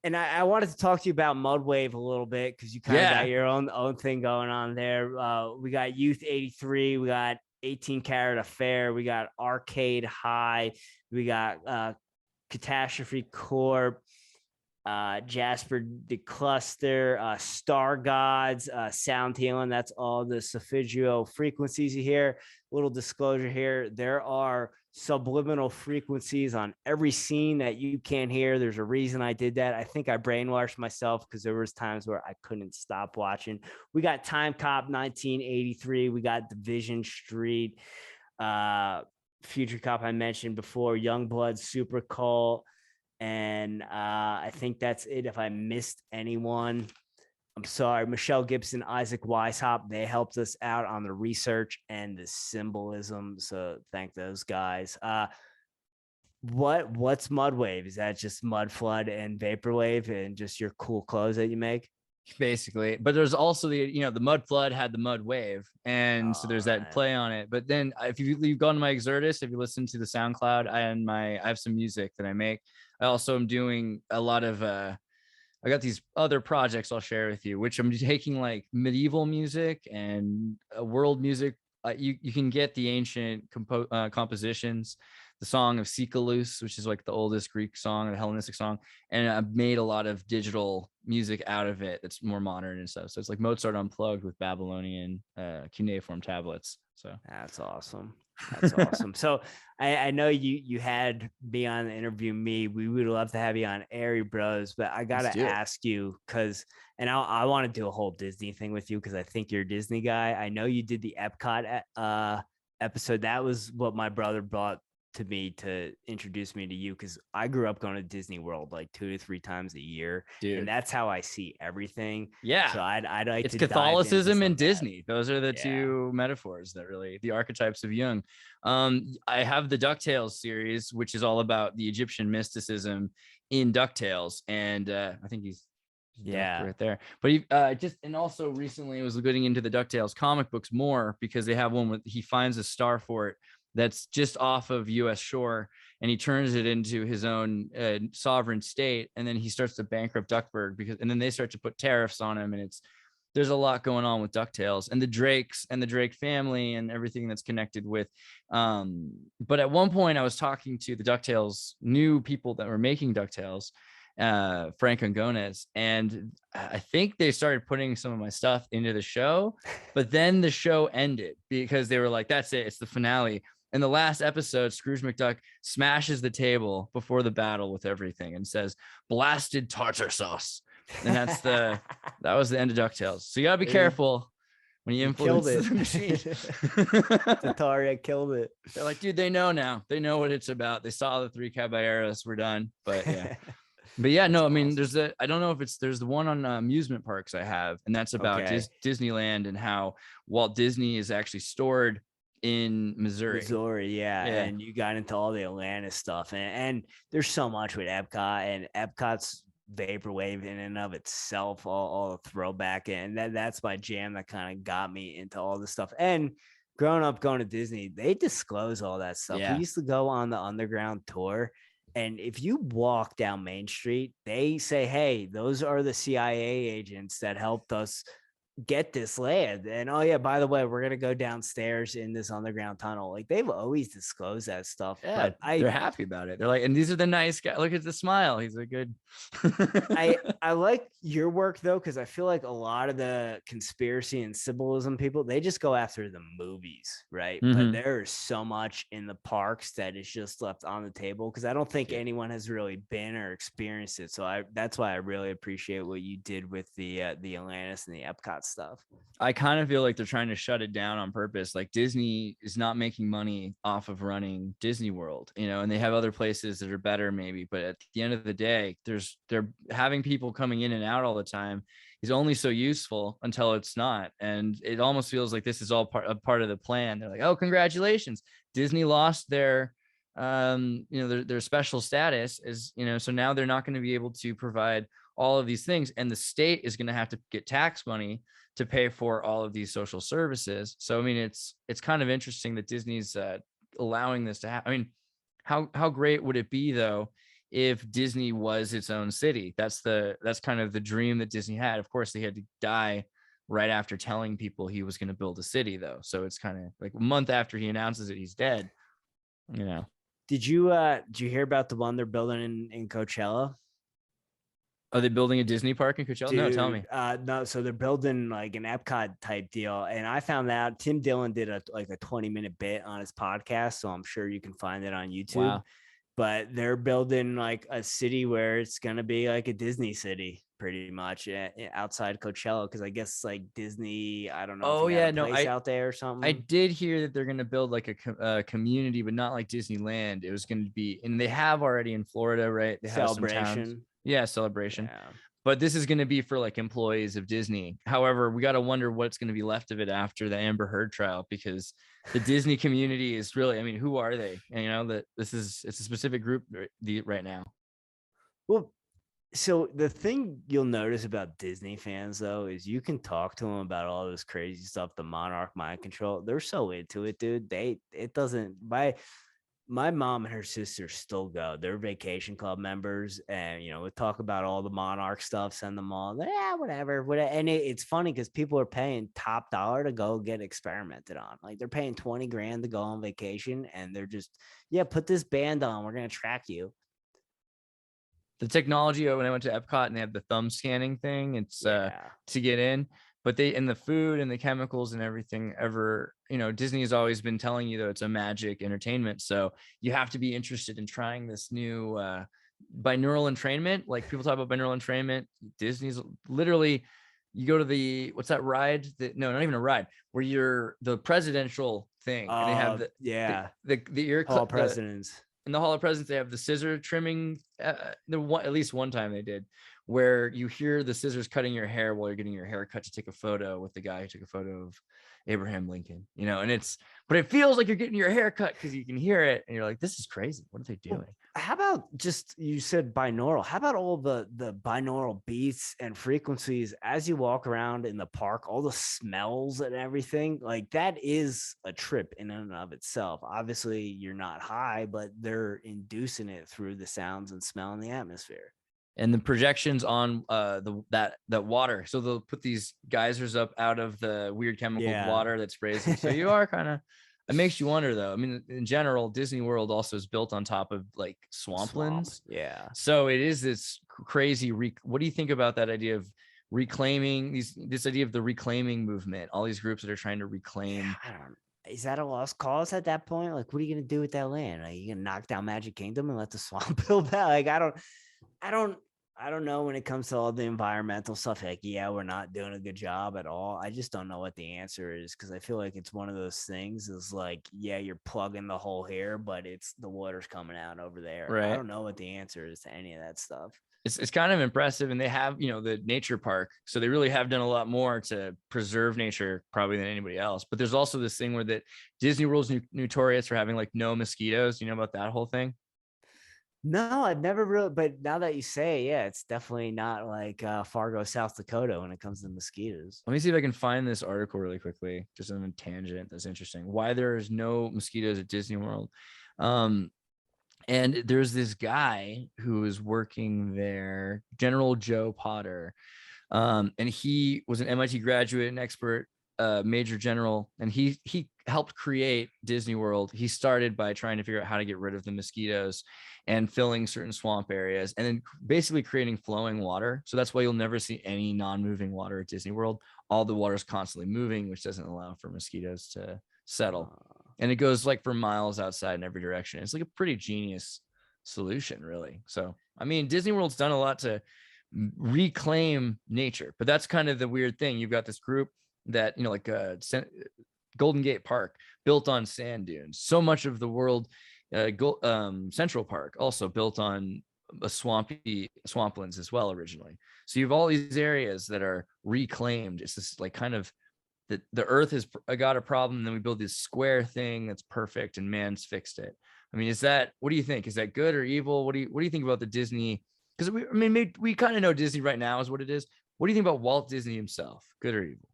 and I wanted to talk to you about Mudwave a little bit because you kind of got your own thing going on there. We got Youth 83. We got 18 Karat Affair, we got Arcade High, we got Catastrophe Corp, Jasper the Cluster, Star Gods, Sound Healing. That's all the Sophigio frequencies you hear. Little disclosure here. There are subliminal frequencies on every scene that you can't hear. There's a reason I did that. I think I brainwashed myself because there was times where I couldn't stop watching. We got Time Cop 1983. We got Division Street, Future Cop I mentioned before, Youngblood, Super Cult. And I think that's it. If I missed anyone, I'm sorry. Michelle Gibson, Isaac Weishaupt, they helped us out on the research and the symbolism. So thank those guys. What's Mudwave? Is that just Mud Flood and Vaporwave and just your cool clothes that you make? Basically, but there's also the Mud Flood had the Mud Wave, and so there's that play on it. But then if you've gone to my Xirtus, if you listen to the SoundCloud, I have some music that I make. I also am doing a lot of I got these other projects I'll share with you, which I'm taking like medieval music and world music. You can get the ancient compositions, the song of Sikalous, which is like the oldest Greek song, the Hellenistic song, and I've made a lot of digital music out of it that's more modern and stuff. So it's like Mozart unplugged with Babylonian cuneiform tablets. So that's awesome. That's awesome. So I know you had me on the interview me. We would love to have you on Airey Bros, but I gotta ask you I want to do a whole Disney thing with you because I think you're a Disney guy. I know you did the Epcot episode. That was what my brother brought to me to introduce me to you because I grew up going to Disney World like 2 to 3 times a year, and that's how I see everything. Yeah, so I'd like it's to Catholicism and Disney. Those are the two metaphors that really the archetypes of Jung. I have the Ducktales series, which is all about the Egyptian mysticism in Ducktales, and I think he's right there. But he and also recently was getting into the Ducktales comic books more because they have one with he finds a star fort that's just off of U.S. shore, and he turns it into his own sovereign state, and then he starts to bankrupt Duckburg and then they start to put tariffs on him, and there's a lot going on with DuckTales and the Drakes and the Drake family and everything that's connected with. But at one point, I was talking to the DuckTales new people that were making DuckTales, Frank and Gomez, and I think they started putting some of my stuff into the show, but then the show ended because they were like, "That's it, it's the finale." In the last episode, Scrooge McDuck smashes the table before the battle with everything and says, "Blasted tartar sauce." And that was the end of DuckTales. So you gotta be careful when you influence the machine. Tartaria killed it. They're like, dude, they know now. They know what it's about. They saw the 3 caballeros. We're done. But yeah. But yeah, no, I mean, I don't know if there's the one on amusement parks I have, and that's about Disneyland and how Walt Disney is actually stored in Missouri, and you got into all the Atlantis stuff, and there's so much with Epcot, and Epcot's vaporwave in and of itself, all the throwback, and that's my jam that kind of got me into all this stuff. And growing up going to Disney, they disclose all that stuff. We used to go on the underground tour, and if you walk down Main Street, they say, "Hey, those are the CIA agents that helped us get this land." And oh yeah, by the way, we're gonna go downstairs in this underground tunnel. Like they've always disclosed that stuff. Yeah, but they're happy about it. They're like, and these are the nice guys. Look at the smile. He's a good. I like your work though, because I feel like a lot of the conspiracy and symbolism people, they just go after the movies, right? But there's so much in the parks that is just left on the table because I don't think anyone has really been or experienced it. So that's why I really appreciate what you did with the Atlantis and the Epcot stuff. I kind of feel like they're trying to shut it down on purpose. Like Disney is not making money off of running Disney World, and they have other places that are better maybe, but at the end of the day, they're having people coming in and out all the time is only so useful until it's not. And it almost feels like this is all part of the plan. They're like, "Oh, congratulations. Disney lost their their special status is, so now they're not going to be able to provide all of these things, and the state is going to have to get tax money to pay for all of these social services." So I mean, it's kind of interesting that Disney's allowing this to happen. I mean, how great would it be though if Disney was its own city? That's kind of the dream that Disney had. Of course, they had to die right after telling people he was going to build a city though, so it's kind of like a month after he announces it, he's dead. Did you hear about the one they're building in Coachella? Are they building a Disney park in Coachella? No, tell me. No, so they're building like an Epcot type deal, and I found out Tim Dillon did a 20-minute bit on his podcast, so I'm sure you can find it on YouTube. Wow. But they're building like a city where it's gonna be like a Disney city, pretty much outside Coachella, because I guess like Disney, I don't know. Oh, if you got yeah, a no, place out there or something. I did hear that they're going to build like a community, but not like Disneyland. It was going to be, and they have already in Florida, right? They have some towns. Celebration. Yeah, Celebration. Yeah. But this is going to be for like employees of Disney. However, we got to wonder what's going to be left of it after the Amber Heard trial, because the Disney community is really, I mean, who are they? And, you know, that it's a specific group right now. Well, so the thing you'll notice about Disney fans, though, is you can talk to them about all this crazy stuff, the monarch mind control. They're so into it, dude. It doesn't. My mom and her sister still go. They're vacation club members, and we talk about all the monarch stuff. Send them all, yeah, whatever. And it's funny because people are paying top dollar to go get experimented on. Like they're paying $20 grand to go on vacation, and they're just, yeah, put this band on. We're gonna track you. The technology, when I went to Epcot and they have the thumb scanning thing, it's to get in, but and the food and the chemicals and everything Disney has always been telling you though, it's a magic entertainment. So you have to be interested in trying this new binaural entrainment. Like people talk about binaural entrainment. Disney's literally, you go to what's that ride? No, not even a ride, where you're the presidential thing. And they have the ear Hall Presidents. In the Hall of Presidents, they have the scissor trimming. At least one time they did, where you hear the scissors cutting your hair while you're getting your hair cut to take a photo with the guy who took a photo of Abraham Lincoln. But it feels like you're getting your hair cut because you can hear it, and you're like, this is crazy. What are they doing? How about you said binaural? How about all the binaural beats and frequencies as you walk around in the park, all the smells and everything? Like that is a trip in and of itself. Obviously, you're not high, but they're inducing it through the sounds and smell in the atmosphere. And the projections on that water. So they'll put these geysers up out of the weird chemical water that sprays them. So you are kind of, it makes you wonder though. I mean, in general, Disney World also is built on top of like swamplands. Yeah. So it is this crazy. What do you think about that idea of reclaiming this idea of the reclaiming movement? All these groups that are trying to reclaim. Is that a lost cause at that point? Like, what are you going to do with that land? Are you going to knock down Magic Kingdom and let the swamp build that? Like, I don't know when it comes to all the environmental stuff. Like, yeah, we're not doing a good job at all. I just don't know what the answer is, because I feel like it's one of those things is like, yeah, you're plugging the hole here, but it's the water's coming out over there. Right. I don't know what the answer is to any of that stuff. It's kind of impressive, and they have the nature park, so they really have done a lot more to preserve nature probably than anybody else. But there's also this thing where that Disney World's notorious for having like no mosquitoes. You know about that whole thing? No, I've never really, but now that you say, yeah, it's definitely not like Fargo, South Dakota when it comes to mosquitoes. Let me see if I can find this article really quickly, just on a tangent. That's interesting. Why there is no mosquitoes at Disney World. And there's this guy who is working there, General Joe Potter. And he was an MIT graduate and expert, major general, and he helped create Disney World. He started by trying to figure out how to get rid of the mosquitoes and filling certain swamp areas, and then basically creating flowing water. So that's why you'll never see any non-moving water at Disney World. All the water is constantly moving, which doesn't allow for mosquitoes to settle. And it goes like for miles outside in every direction. It's like a pretty genius solution, really. So, I mean, Disney World's done a lot to reclaim nature, but that's kind of the weird thing. You've got this group that, like Golden Gate Park built on sand dunes. So much of the world, Central Park also built on swamplands as well originally. So you have all these areas that are reclaimed. It's just like kind of the earth has got a problem, and then we build this square thing that's perfect, and man's fixed it. I mean, what do you think? Is that good or evil? What do you think about the Disney? Because we kind of know Disney right now is what it is. What do you think about Walt Disney himself? Good or evil?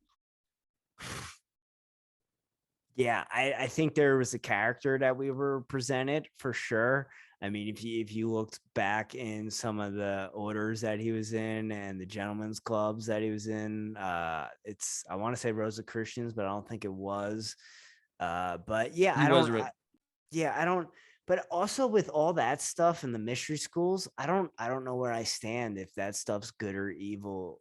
Yeah, I think there was a character that we were presented for sure. I mean, if you looked back in some of the orders that he was in and the gentlemen's clubs that he was in, I want to say Rosa Christians, but I don't think it was. But yeah, I don't. But also with all that stuff in the mystery schools, I don't know where I stand if that stuff's good or evil,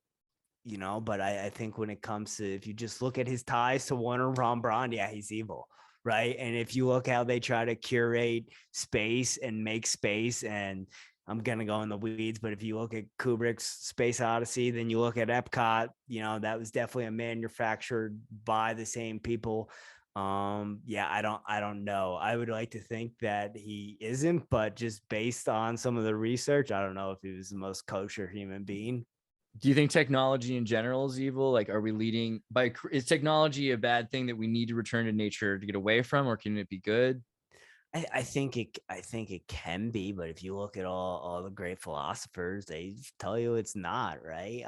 but I think when it comes to, if you just look at his ties to Warner Von Braun, yeah, he's evil, right? And if you look how they try to curate space and make space, and I'm gonna go in the weeds, but if you look at Kubrick's Space Odyssey, then you look at Epcot, that was definitely a manufactured by the same people. Yeah, I don't know. I would like to think that he isn't, but just based on some of the research, I don't know if he was the most kosher human being. Do you think technology in general is evil? Like, are we leading by, is technology a bad thing that we need to return to nature to get away from, or can it be good? I think it can be, but if you look at all the great philosophers, they tell you it's not, right?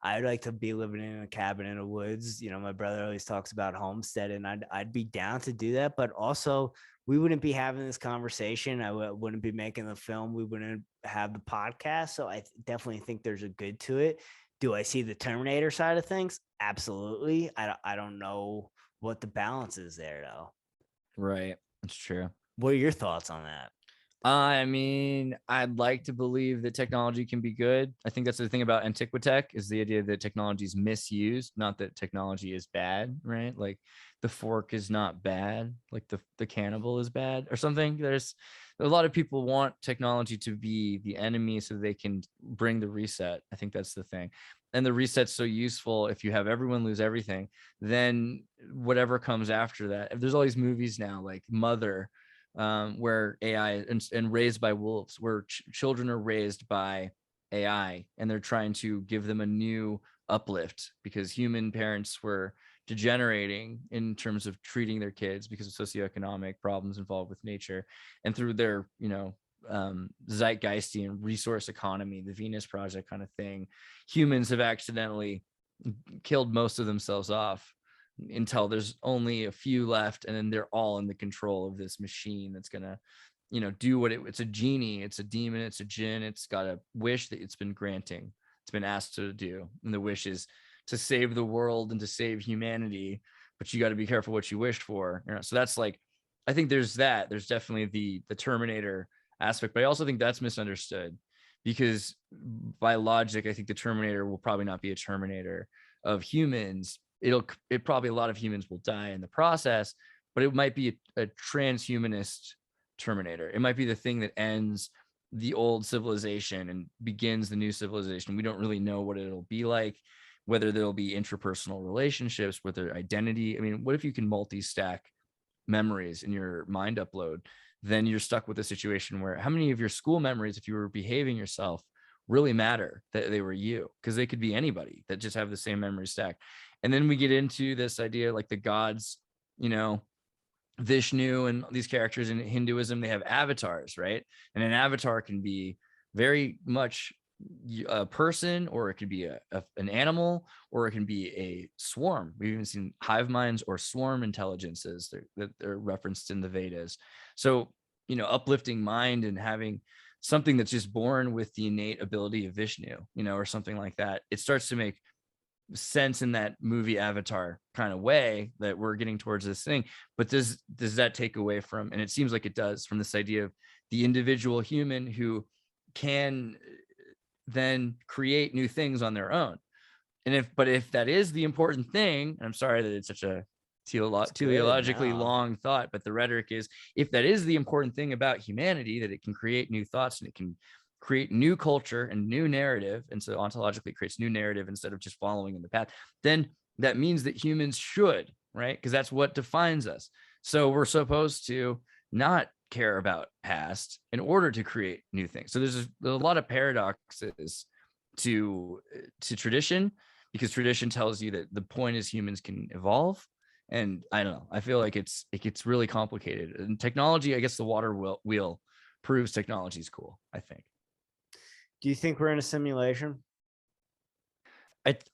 I'd like to be living in a cabin in the woods. My brother always talks about homestead, and I'd be down to do that, but also we wouldn't be having this conversation. Wouldn't be making the film. We wouldn't have the podcast. So I definitely think there's a good to it. Do I see the Terminator side of things? Absolutely. I don't know what the balance is there though. Right. That's true. What are your thoughts on that? I mean, I'd like to believe that technology can be good. I think that's the thing about Antiquitech, is the idea that technology is misused, not that technology is bad, right? Like the fork is not bad, like the cannibal is bad or something. There's a lot of people want technology to be the enemy so they can bring the reset. I think that's the thing. And the reset's so useful. If you have everyone lose everything, then whatever comes after that, if there's all these movies now like Mother, where AI and Raised by Wolves, where children are raised by AI, and they're trying to give them a new uplift because human parents were degenerating in terms of treating their kids because of socioeconomic problems involved with nature, and through their zeitgeisty and resource economy, the Venus Project kind of thing, humans have accidentally killed most of themselves off until there's only a few left, and then they're all in the control of this machine that's gonna do what it's a genie, it's a demon, it's a jinn, it's got a wish that it's been granting, it's been asked to do, and the wish is to save the world and to save humanity, but you got to be careful what you wished for. So that's like, I think there's definitely the Terminator aspect, but I also think that's misunderstood, because by logic, I think the Terminator will probably not be a Terminator of humans. It probably, a lot of humans will die in the process, but it might be a transhumanist Terminator. It might be the thing that ends the old civilization and begins the new civilization. We don't really know what it'll be like, whether there'll be interpersonal relationships, whether identity. I mean, what if you can multi-stack memories in your mind upload? Then you're stuck with a situation where how many of your school memories, if you were behaving yourself, really matter that they were you? Because they could be anybody that just have the same memory stack. And then we get into this idea like the gods, Vishnu and these characters in Hinduism, they have avatars, right? And an avatar can be very much a person, or it could be an animal, or it can be a swarm. We've even seen hive minds or swarm intelligences that are referenced in the Vedas. So, uplifting mind and having something that's just born with the innate ability of Vishnu, or something like that, it starts to make sense in that movie Avatar kind of way that we're getting towards this thing. But does that take away from, and it seems like it does, from this idea of the individual human who can then create new things on their own? And if that is the important thing, and I'm sorry that it's such a teleologically long thought, but the rhetoric is, if that is the important thing about humanity, that it can create new thoughts and it can create new culture and new narrative, and so ontologically it creates new narrative instead of just following in the path, then that means that humans should, right? Because that's what defines us. So we're supposed to not care about past in order to create new things. So there's a lot of paradoxes to tradition, because tradition tells you that the point is humans can evolve. And I don't know, I feel like it gets really complicated. And technology, I guess the water wheel proves technology is cool, I think. Do you think we're in a simulation?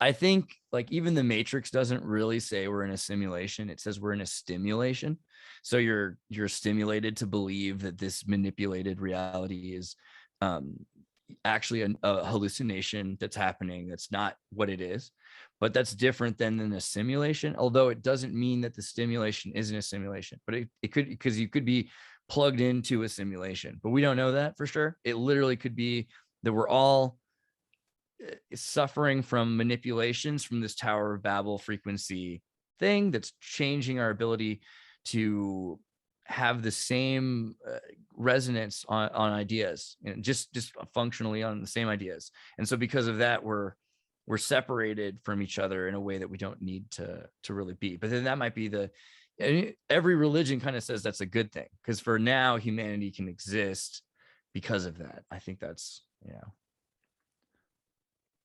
I think like even the Matrix doesn't really say we're in a simulation. It says we're in a stimulation. So you're stimulated to believe that this manipulated reality is actually a hallucination that's happening. That's not what it is, but that's different than a simulation. Although it doesn't mean that the stimulation isn't a simulation, but it could, because you could be plugged into a simulation, but we don't know that for sure. It literally could be that we're all suffering from manipulations from this Tower of Babel frequency thing that's changing our ability to have the same resonance on ideas, and just functionally on the same ideas. And so because of that, we're separated from each other in a way that we don't need to really be. But then that might be every religion kind of says that's a good thing, because for now humanity can exist because of that. I think that's,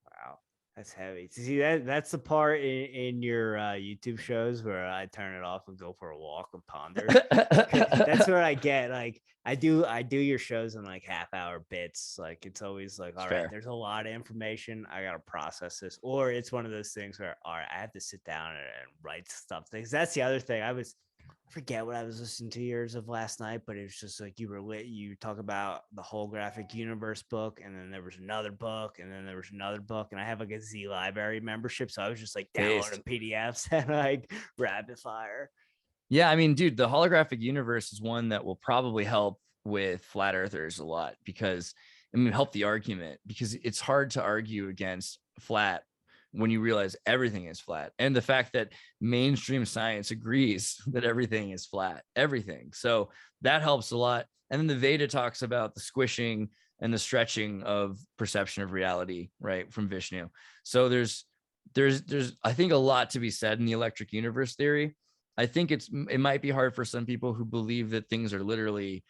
Wow, that's heavy. See, that's the part in your YouTube shows where I turn it off and go for a walk and ponder. That's where I get like I do your shows in like half-hour bits. Like it's always like, all right, there's a lot of information. I gotta process this, or it's one of those things where, all right, I have to sit down and write stuff. Because that's the other thing. I forget what I was listening to yours of last night, but it was just like you talk about the holographic universe book, and then there was another book, and then there was another book, and I have like a Z library membership, so I was just like downloading PDFs and like rapid fire. Yeah, I mean, dude, the holographic universe is one that will probably help with flat earthers a lot, because help the argument, because it's hard to argue against flat when you realize everything is flat. And the fact that mainstream science agrees that everything is flat, everything. So that helps a lot. And then the Veda talks about the squishing and the stretching of perception of reality, right, from Vishnu. So there's I think a lot to be said in the electric universe theory. I think it might be hard for some people who believe that things are literally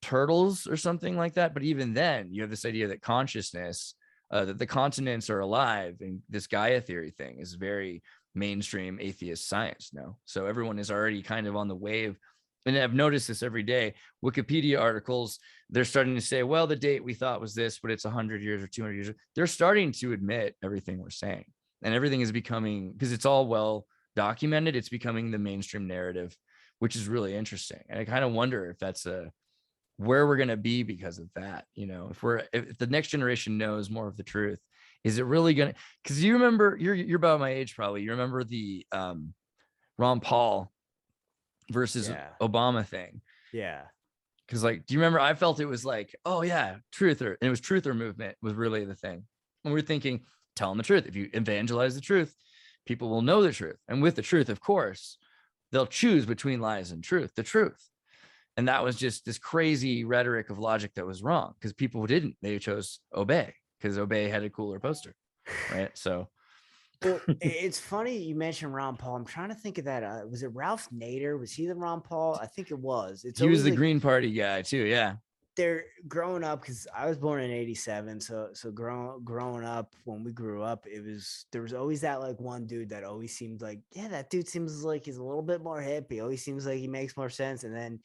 turtles or something like that. But even then, you have this idea that consciousness, that the continents are alive, and this Gaia theory thing is very mainstream atheist science now. So everyone is already kind of on the wave. And I've noticed this every day. Wikipedia articles, they're starting to say, well, the date we thought was this, but it's 100 years or 200 years. They're starting to admit everything we're saying. And everything is becoming, because it's all well documented, it's becoming the mainstream narrative, which is really interesting. And I kind of wonder if that's where we're going to be because of that. If the next generation knows more of the truth, is it really going to, because you remember, you're about my age probably, you remember the Ron Paul versus Obama thing. Yeah. Because like, do you remember, I felt it was like, oh yeah, truther, and it was truther movement was really the thing. And we were thinking, tell them the truth. If you evangelize the truth, people will know the truth. And with the truth, of course, they'll choose between lies and truth, the truth. And that was just this crazy rhetoric of logic that was wrong, because people didn't. They chose Obey because Obey had a cooler poster, right? So, well, it's funny you mentioned Ron Paul. I'm trying to think of that. Was it Ralph Nader? Was he the Ron Paul? I think it was. He was the Green Party guy too. Yeah. They're growing up, because I was born in '87. So growing up, when we grew up, there was always that like one dude that always seemed like, yeah, that dude seems like he's a little bit more hip. He always seems like he makes more sense. And then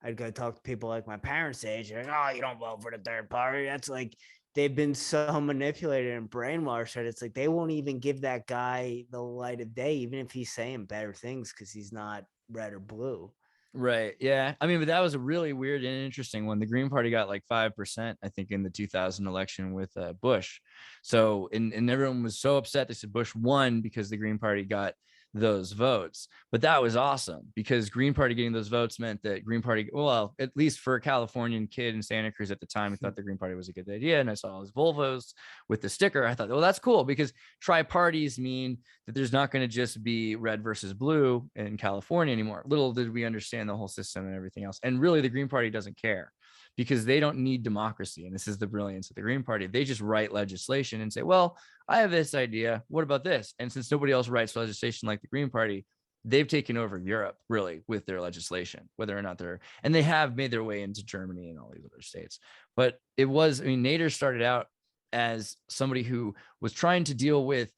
I'd go talk to people like my parents' age. They're like, oh, you don't vote for the third party. That's like, they've been so manipulated and brainwashed that it's like they won't even give that guy the light of day, even if he's saying better things, because he's not red or blue. Right. Yeah. I mean, but that was a really weird and interesting one. The Green Party got like 5%, I think, in the 2000 election with Bush. So, and everyone was so upset. They said Bush won because the Green Party got those votes. But that was awesome, because Green Party getting those votes meant that Green Party, well, at least for a Californian kid in Santa Cruz at the time, I thought the Green Party was a good idea. And I saw all his Volvos with the sticker. I thought, well, that's cool, because tri-parties mean that there's not going to just be red versus blue in California anymore. Little did we understand the whole system and everything else. And really, the Green Party doesn't care, because they don't need democracy. And this is the brilliance of the Green Party. They just write legislation and say, well, I have this idea. What about this? And since nobody else writes legislation like the Green Party, they've taken over Europe really with their legislation, whether or not and they have made their way into Germany and all these other states. But Nader started out as somebody who was trying to deal with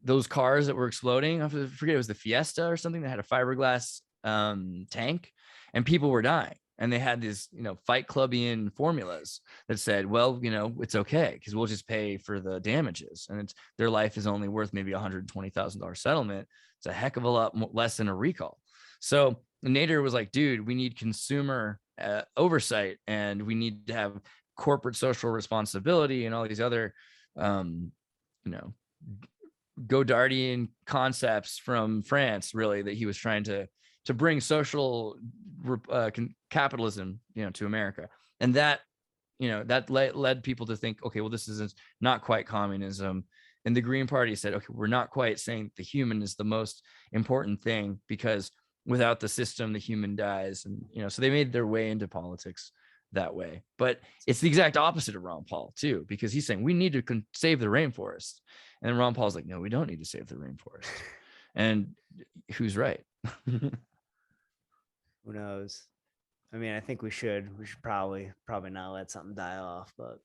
those cars that were exploding. I forget, it was the Fiesta or something that had a fiberglass tank, and people were dying. And they had these, Fight Clubian formulas that said, well, it's okay, because we'll just pay for the damages. And their life is only worth maybe $120,000 settlement. It's a heck of a lot less than a recall. So Nader was like, dude, we need consumer oversight, and we need to have corporate social responsibility and all these other, Godardian concepts from France, really, that he was trying to bring social capitalism, to America. And that, that led people to think, okay, well, this is not quite communism. And the Green Party said, okay, we're not quite saying the human is the most important thing, because without the system, the human dies. And, so they made their way into politics that way. But it's the exact opposite of Ron Paul too, because he's saying we need to save the rainforest. And Ron Paul's like, no, we don't need to save the rainforest. And who's right? Who knows? I mean, I think we should probably not let something die off, but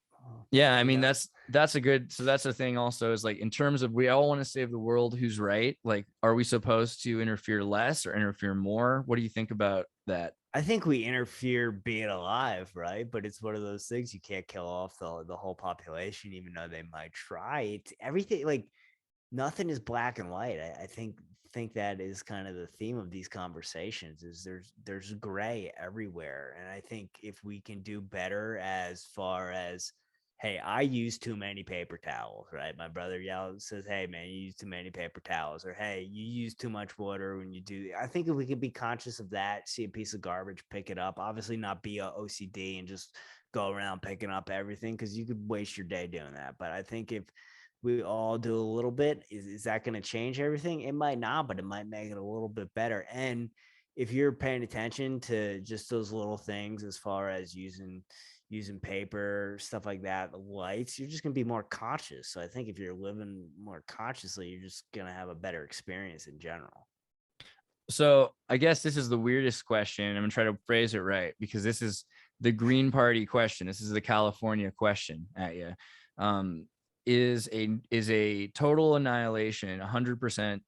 yeah, I mean, that's the thing also, is like, in terms of, we all want to save the world, who's right? Like, are we supposed to interfere less or interfere more? What do you think about that? I think we interfere being alive, right? But it's one of those things, you can't kill off the whole population, even though they might try. It's everything, like, nothing is black and white. I think that is kind of the theme of these conversations, is there's gray everywhere. And I think if we can do better as far as, hey, I use too many paper towels, right? My brother says, hey, man, you use too many paper towels, or hey, you use too much water when you do. I think if we could be conscious of that, see a piece of garbage, pick it up, obviously not be a OCD and just go around picking up everything, because you could waste your day doing that. But I think if we all do a little bit, is that going to change everything? It might not, but it might make it a little bit better. And if you're paying attention to just those little things, as far as using paper, stuff like that, the lights, you're just going to be more conscious. So I think if you're living more consciously, you're just going to have a better experience in general. So I guess this is the weirdest question. I'm going to try to phrase it right, because this is the Green Party question. This is the California question at you. Is a total annihilation, 100%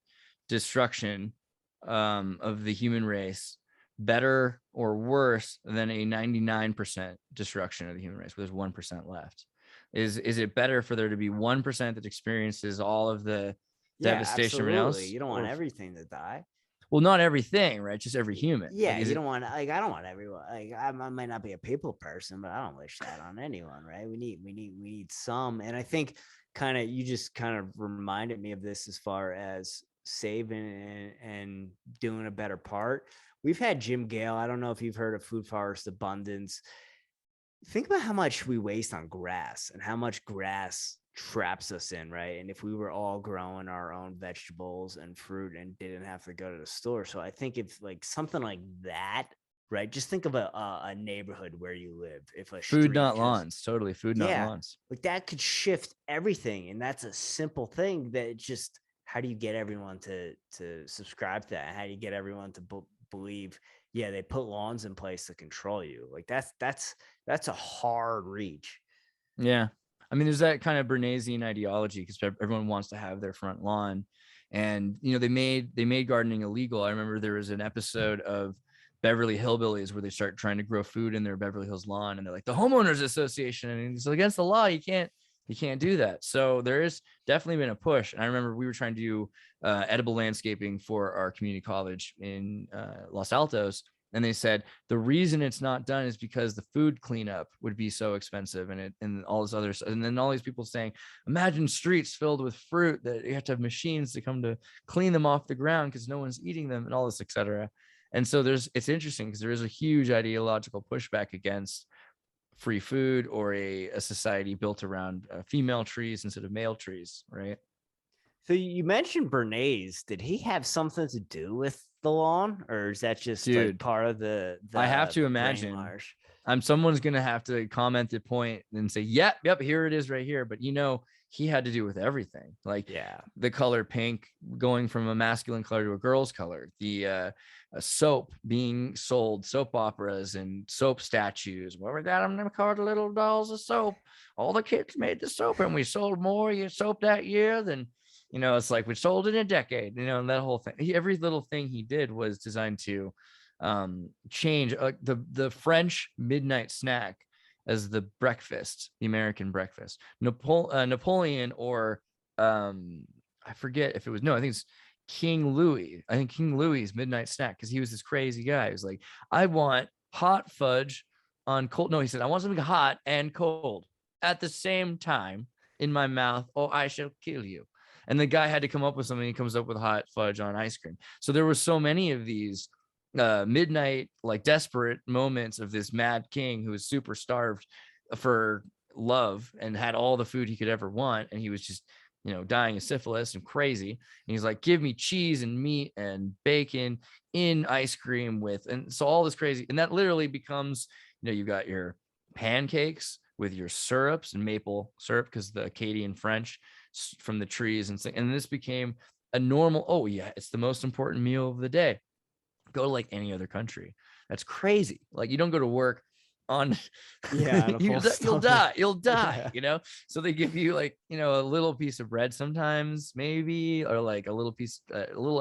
destruction of the human race better or worse than a 99% destruction of the human race, where there's 1% left? Is it better for there to be 1% that experiences all of the devastation of everyone else? You don't want everything to die. Well, not everything, right? Just every human. Yeah, you don't want, like, I don't want everyone. Like, I might not be a people person, but I don't wish that on anyone, right? We need some. And I think you just kind of reminded me of this, as far as saving and doing a better part. We've had Jim Gale. I don't know if you've heard of Food Forest Abundance. Think about how much we waste on grass and how much grass traps us in, right? And if we were all growing our own vegetables and fruit and didn't have to go to the store. So I think if, like, something like that, right? Just think of a neighborhood where you live. If a food, not lawns, totally food, not lawns. Like, that could shift everything. And that's a simple thing that just, how do you get everyone to subscribe to that? How do you get everyone to believe, yeah, they put lawns in place to control you? Like, that's a hard reach. Yeah. I mean, there's that kind of Bernaysian ideology, because everyone wants to have their front lawn, and they made gardening illegal. I remember there was an episode of Beverly Hillbillies where they start trying to grow food in their Beverly Hills lawn, and they're like, the homeowners association, and it's against the law. You can't do that. So there is definitely been a push. And I remember we were trying to do edible landscaping for our community college in Los Altos. And they said the reason it's not done is because the food cleanup would be so expensive, and all this other stuff. And then all these people saying, imagine streets filled with fruit that you have to have machines to come to clean them off the ground because no one's eating them, and all this, etc. And so it's interesting, because there is a huge ideological pushback against free food, or a society built around female trees instead of male trees, right? So you mentioned Bernays. Did he have something to do with the lawn, or is that just like part of the I have to imagine. Someone's gonna have to comment the point and say, yep, here it is right here. But he had to do with everything, like the color pink going from a masculine color to a girl's color, the soap being sold, soap operas and soap statues. Well, we got them called little dolls of soap. All the kids made the soap, and we sold more soap that year than. It's like we sold in a decade, and that whole thing. Every little thing he did was designed to change the French midnight snack as the breakfast, the American breakfast. Napoleon, or I forget if it was, I think it's King Louis. I think King Louis's midnight snack, because he was this crazy guy. He was like, I want hot fudge on cold. No, he said, I want something hot and cold at the same time in my mouth, or I shall kill you. And the guy had to come up with something. He comes up with hot fudge on ice cream. So there were so many of these midnight, like desperate moments of this mad king who was super starved for love and had all the food he could ever want, and he was just dying of syphilis and crazy, and he's like, give me cheese and meat and bacon in ice cream and so all this crazy, and that literally becomes, you got your pancakes with your syrups and maple syrup because the Acadian French from the trees, and this became a normal, oh yeah, it's the most important meal of the day. Go to like any other country, that's crazy. Like, you don't go to work on you'll die Yeah. so they give you like a little piece of bread sometimes, maybe, or like a little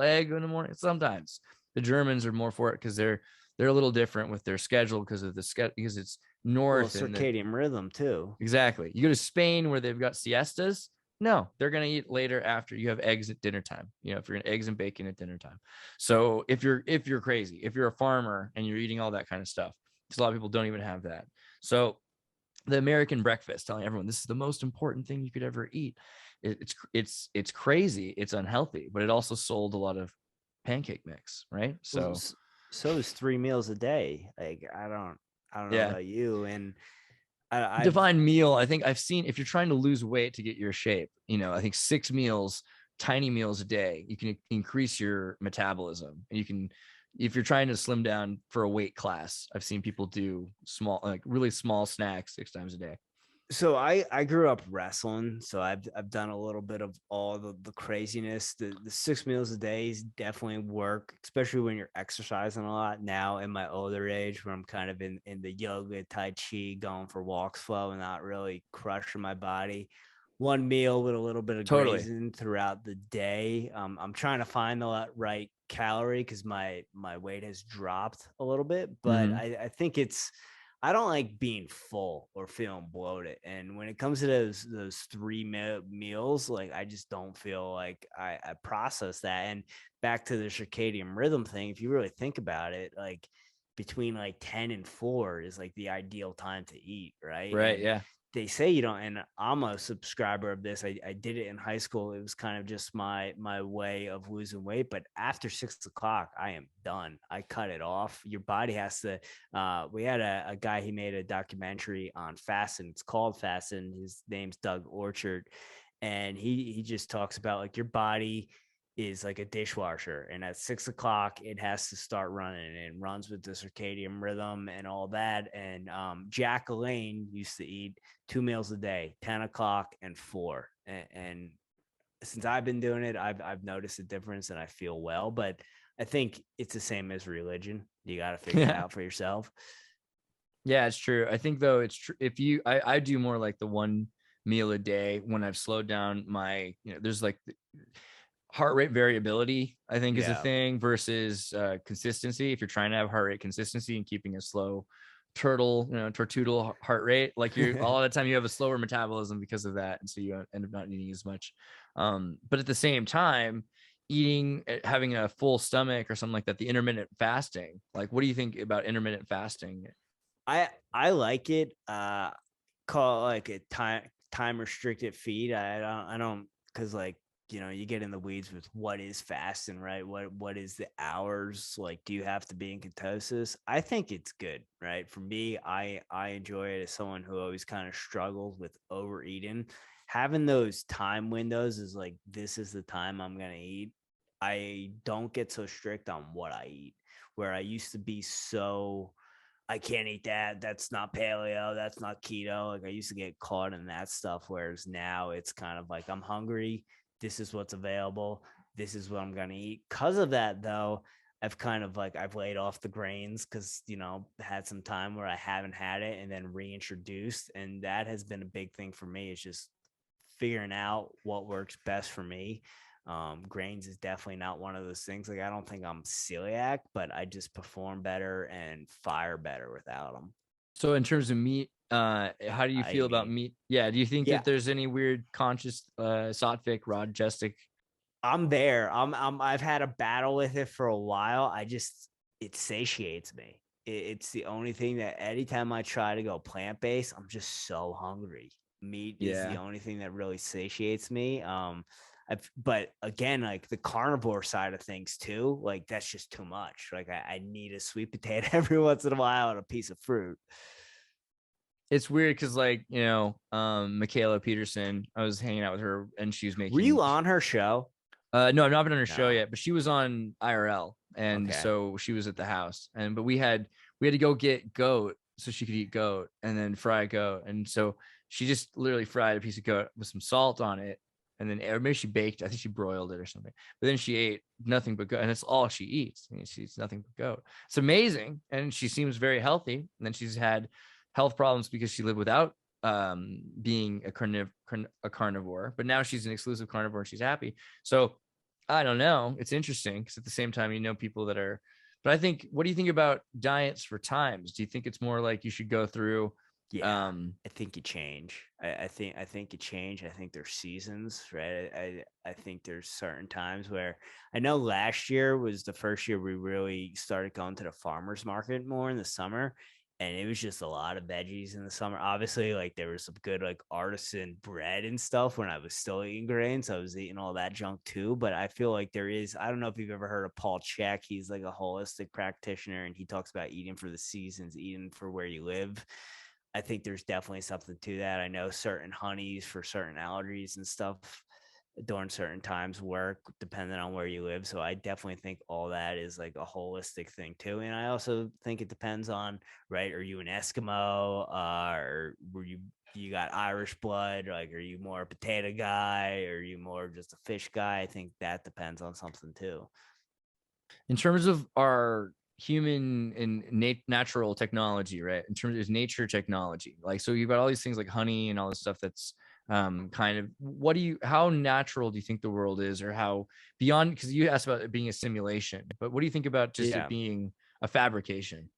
egg in the morning sometimes. The Germans are more for it because they're a little different with their schedule because it's north, well, circadian rhythm too. Exactly. You go to Spain where they've got siestas. No, they're going to eat later after you have eggs at dinner time. If you're going to eggs and bacon at dinner time. So if you're crazy, if you're a farmer and you're eating all that kind of stuff, because a lot of people don't even have that. So the American breakfast, telling everyone this is the most important thing you could ever eat. It's crazy. It's unhealthy, but it also sold a lot of pancake mix, right? So is 3 meals a day. Like, I don't know about you, and I divine meal. I think I've seen, if you're trying to lose weight to get your shape, I think 6 meals, tiny meals a day, you can increase your metabolism, and you can, if you're trying to slim down for a weight class, I've seen people do small, like really small snacks 6 times a day. So I grew up wrestling, so I've done a little bit of all the craziness. The 6 meals a day is definitely work, especially when you're exercising a lot. Now in my older age, where I'm kind of in the yoga, tai chi, going for walks slow and not really crushing my body. 1 meal with a little bit of grazing throughout the day. I'm trying to find the right calorie because my weight has dropped a little bit, but I think I don't like being full or feeling bloated. And when it comes to those 3 meals, like, I just don't feel like I process that. And back to the circadian rhythm thing, if you really think about it, like between like 10 and 4 is like the ideal time to eat, right? Right. And yeah. they say you don't, and I'm a subscriber of this. I did it in high school. It was kind of just my way of losing weight. But after 6 o'clock, I am done. I cut it off. Your body has to. We had a guy, he made a documentary on fasting. It's called Fasting. His name's Doug Orchard, and he just talks about, like, your body is like a dishwasher, and at 6 o'clock it has to start running, and runs with the circadian rhythm and all that. And Jack LaLanne used to eat 2 meals a day, 10 o'clock and 4. And since I've been doing it, I've noticed a difference, and I feel well. But I think it's the same as religion. You got to figure it out for yourself. Yeah, it's true. I think though, it's true. If you, I do more like the 1 meal a day when I've slowed down my, there's like heart rate variability, I think, is a thing versus consistency. If you're trying to have heart rate consistency and keeping a slow tortoodle heart rate, like you're all the time, you have a slower metabolism because of that, and so you end up not eating as much. But at the same time, having a full stomach or something like that, the intermittent fasting, like, what do you think about intermittent fasting? I like it. Call it like a time restricted feed. I don't, because, like, you get in the weeds with what is fasting, right? What is the hours? Like, do you have to be in ketosis? I think it's good, right? For me, I enjoy it as someone who always kind of struggles with overeating. Having those time windows is like, this is the time I'm going to eat. I don't get so strict on what I eat, where I used to be so, I can't eat that. That's not paleo. That's not keto. Like, I used to get caught in that stuff. Whereas now it's kind of like, I'm hungry. This is what's available. This is what I'm going to eat. Because of that, though, I've kind of like, I've laid off the grains because, had some time where I haven't had it, and then reintroduced. And that has been a big thing for me, is just figuring out what works best for me. Grains is definitely not one of those things. Like, I don't think I'm celiac, but I just perform better and fire better without them. So in terms of meat, how do you feel about meat? Yeah. Do you think that there's any weird conscious sattvic, rajestic? I'm there. I've had a battle with it for a while. It satiates me. It's the only thing that anytime I try to go plant-based, I'm just so hungry. Meat is the only thing that really satiates me. But again, like the carnivore side of things too, like that's just too much. Like I need a sweet potato every once in a while and a piece of fruit. It's weird because, like, Michaela Peterson, I was hanging out with her and she was making. Were you on her show? No, I've not been on her show No. yet, but she was on IRL, and Okay. so she was at the house, but we had to go get goat so she could eat goat and then fry goat, and so she just literally fried a piece of goat with some salt on it, and then or maybe she baked. I think she broiled it or something, but then she ate nothing but goat, and that's all she eats. I mean, she eats nothing but goat. It's amazing, and she seems very healthy. And then she's had health problems because she lived without being a carnivore, but now she's an exclusive carnivore and she's happy. So I don't know. It's interesting because at the same time, people that are, but I think, what do you think about diets for times? Do you think it's more like you should go through? Yeah, I think you change. I think you change. I think there's seasons, right? I think there's certain times where I know last year was the first year we really started going to the farmers market more in the summer. And it was just a lot of veggies in the summer. Obviously, like there was some good like artisan bread and stuff when I was still eating grains. I was eating all that junk too. But I feel like there is, I don't know if you've ever heard of Paul Chek. He's like a holistic practitioner and he talks about eating for the seasons, eating for where you live. I think there's definitely something to that. I know certain honeys for certain allergies and stuff during certain times work depending on where you live. So I definitely think all that is like a holistic thing too. And I also think it depends on, right, are you an Eskimo, or were you got Irish blood? Like, are you more a potato guy, or are you more just a fish guy? I think that depends on something too. In terms of our human and natural technology, right? In terms of nature technology, like, so you've got all these things like honey and all this stuff that's kind of, how natural do you think the world is, or how beyond, because you asked about it being a simulation, but what do you think about just it being a fabrication?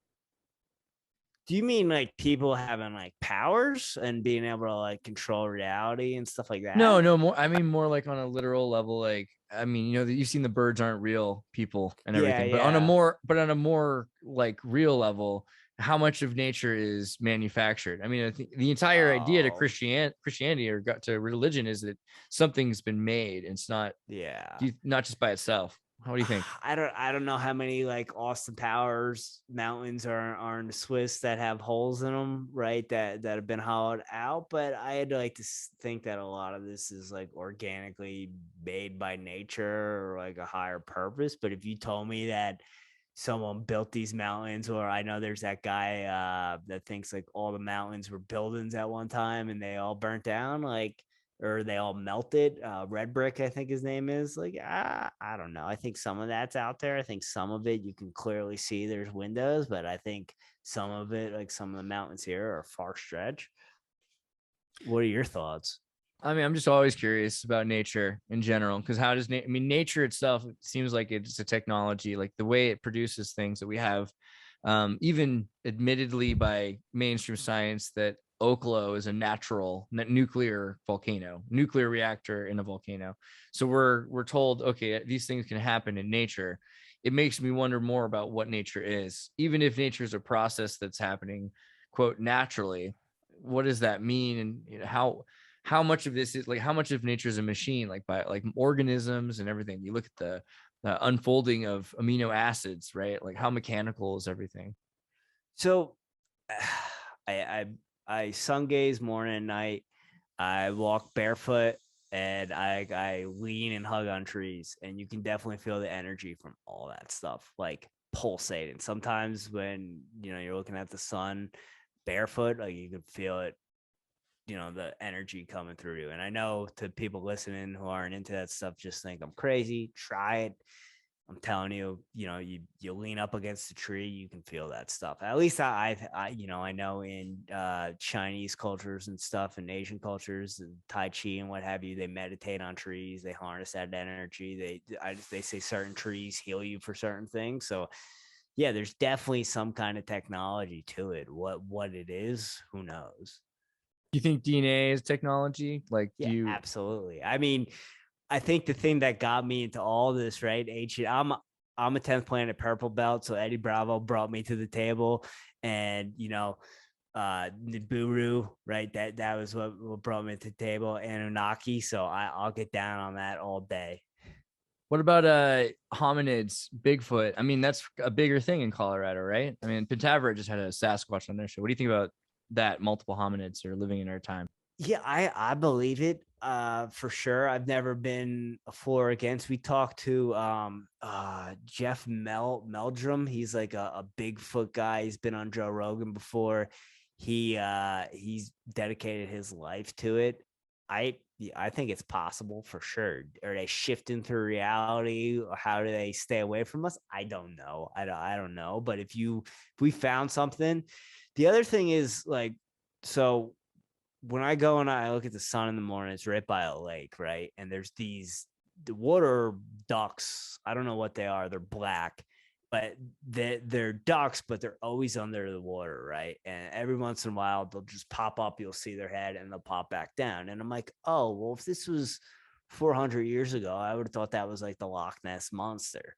Do you mean like people having like powers and being able to like control reality and stuff like that? No, more. I mean, more like on a literal level. Like, I mean, you've seen the birds aren't real people and everything, but on a more like real level, how much of nature is manufactured? I mean, I think the entire idea to Christianity or got to religion is that something's been made and it's not, not just by itself. What do you think? I don't know how many like Austin Powers mountains are in the Swiss that have holes in them, right? That have been hollowed out. But I'd like to think that a lot of this is like organically made by nature or like a higher purpose. But if you told me that someone built these mountains, or I know there's that guy that thinks like all the mountains were buildings at one time and they all burnt down, like, or they all melted. Red Brick, I think his name is. Like, I don't know. I think some of that's out there. I think some of it you can clearly see there's windows, but I think some of it, like some of the mountains here, are far stretch. What are your thoughts? I mean, I'm just always curious about nature in general, because how does nature itself, it seems like it's a technology, like the way it produces things that we have, even admittedly by mainstream science, that Oklo is a natural nuclear reactor in a volcano. So we're told, okay, these things can happen in nature. It makes me wonder more about what nature is, even if nature is a process that's happening, quote, naturally. What does that mean? And how much of this is like, how much of nature is a machine, like by like organisms and everything? You look at the unfolding of amino acids, right? Like, how mechanical is everything? So I sun gaze morning and night. I walk barefoot and I lean and hug on trees, and you can definitely feel the energy from all that stuff, like pulsating. Sometimes when you're looking at the sun barefoot, like you can feel it, the energy coming through you. And I know to people listening who aren't into that stuff, just think I'm crazy. Try it. I'm telling you, you lean up against the tree, you can feel that stuff. At least I know in Chinese cultures and stuff, and Asian cultures, and Tai Chi and what have you, they meditate on trees. They harness that energy. They say certain trees heal you for certain things. So yeah, there's definitely some kind of technology to it. What it is, who knows? Do you think DNA is technology? Like, absolutely. I mean, I think the thing that got me into all this, right? I'm a 10th planet purple belt. So Eddie Bravo brought me to the table, and, Nibiru, right? That was what brought me to the table. Anunnaki. So I'll get down on that all day. What about hominids, Bigfoot? I mean, that's a bigger thing in Colorado, right? I mean, Pentaveret just had a Sasquatch on their show. What do you think about that? Multiple hominids are living in our time. Yeah, I believe it for sure. I've never been for or against. We talked to Jeff Meldrum. He's like a Bigfoot guy. He's been on Joe Rogan before. He's dedicated his life to it. I think it's possible for sure. Are they shifting through reality? Or how do they stay away from us? I don't know. I don't know. But if we found something, the other thing is like, so when I go and I look at the sun in the morning, it's right by a lake, right? And there's the water ducks. I don't know what they are. They're black, but they're ducks, but they're always under the water, right? And every once in a while, they'll just pop up. You'll see their head, and they'll pop back down. And I'm like, oh, well, if this was 400 years ago, I would have thought that was like the Loch Ness monster,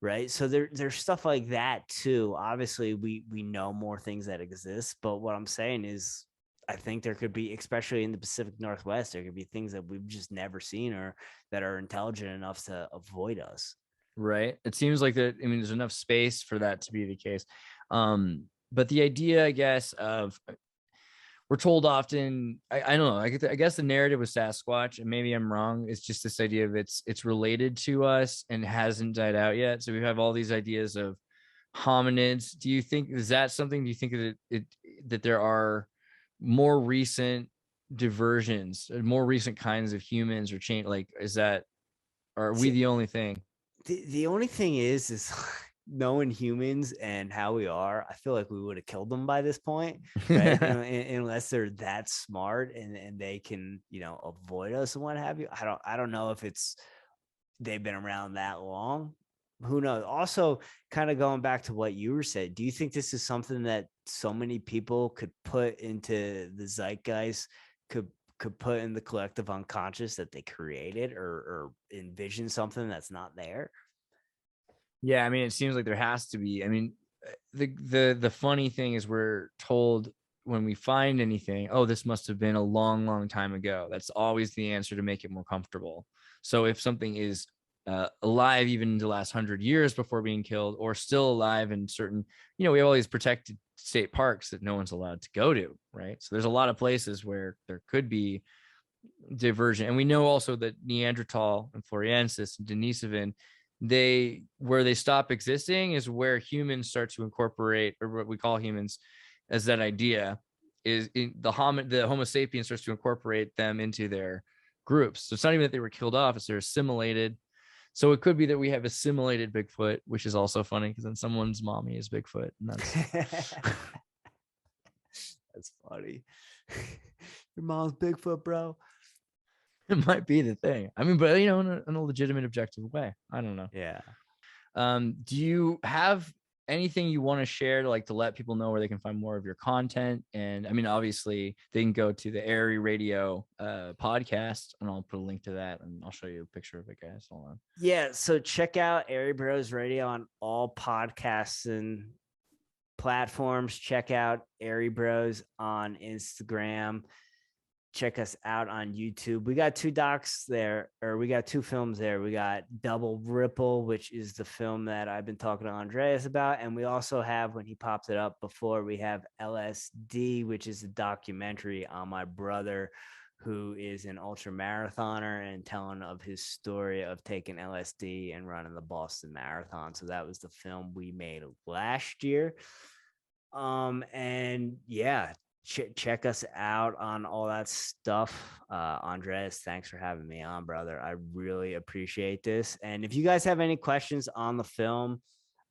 right? So there's stuff like that too. Obviously, we know more things that exist, but what I'm saying is, I think there could be, especially in the Pacific Northwest, there could be things that we've just never seen or that are intelligent enough to avoid us. Right. It seems like that. I mean, there's enough space for that to be the case. But the idea, I guess, of we're told often, I don't know, I guess the narrative with Sasquatch, and maybe I'm wrong, it's just this idea of it's related to us and hasn't died out yet. So we have all these ideas of hominids. Do you think, is that something, do you think that there are more recent diversions, more recent kinds of humans or change? Like, are we the only thing? The only thing is knowing humans and how we are, I feel like we would have killed them by this point, right? Unless they're that smart and they can, avoid us and what have you. I don't know if they've been around that long. Who knows? Also, kind of going back to what you were saying, do you think this is something that so many people could put into the zeitgeist, could put in the collective unconscious, that they created or envision something that's not there? Yeah, I mean, it seems like there has to be. I mean, the funny thing is, we're told when we find anything, oh, this must have been a long, long time ago. That's always the answer to make it more comfortable. So if something is alive even in the last 100 years before being killed, or still alive in certain, we have all these protected state parks that no one's allowed to go to, right? So there's a lot of places where there could be diversion. And we know also that Neanderthal and Floriensis and Denisovan, where they stop existing is where humans start to incorporate, or what we call humans as that idea, is in the Homo sapiens starts to incorporate them into their groups. So it's not even that they were killed off, it's they're assimilated. So it could be that we have assimilated Bigfoot, which is also funny because then someone's mommy is Bigfoot. And that's that's funny. Your mom's Bigfoot, bro. It might be the thing. I mean, but in a legitimate, objective way. I don't know. Yeah. Do you have anything you want to share to let people know where they can find more of your content? And I mean, obviously they can go to the Airey Radio podcast, and I'll put a link to that, and I'll show you a picture of it, guys. Hold on. Yeah, so check out Airey Bros Radio on all podcasts and platforms. Check out Airey Bros on Instagram. Check us out on YouTube. We got two docs there, or we got two films there. We got Double Ripple, which is the film that I've been talking to Andreas about. And we also have, when he popped it up before, we have LSD, which is a documentary on my brother, who is an ultra marathoner and telling of his story of taking LSD and running the Boston Marathon. So that was the film we made last year. And yeah, check us out on all that stuff. Andreas, thanks for having me on, brother. I really appreciate this. And if you guys have any questions on the film,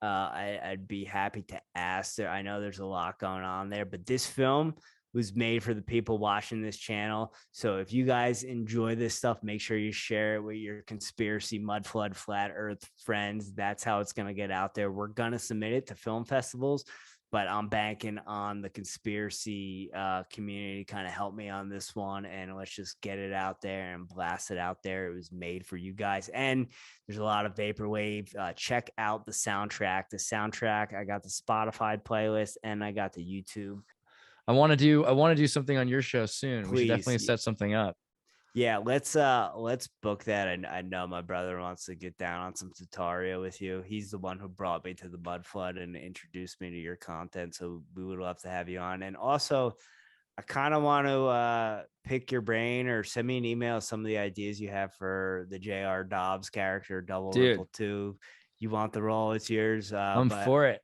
I'd be happy to ask there. I know there's a lot going on there, but this film was made for the people watching this channel. So if you guys enjoy this stuff, make sure you share it with your conspiracy, mud flood, flat earth friends. That's how it's going to get out there. We're going to submit it to film festivals, but I'm banking on the conspiracy community kind of help me on this one, and let's just get it out there and blast it out there. It was made for you guys, and there's a lot of vaporwave. Check out the soundtrack. I got the Spotify playlist, and I got the YouTube. I want to do something on your show soon. We should definitely Please. set something up. Yeah, let's book that. And I know my brother wants to get down on some Tataria with you. He's the one who brought me to the Mud Flood and introduced me to your content. So we would love to have you on. And also, I kind of want to pick your brain or send me an email some of the ideas you have for the J.R. Dobbs character, Double Dude. Ripple 2. You want the role, it's yours. I'm for it.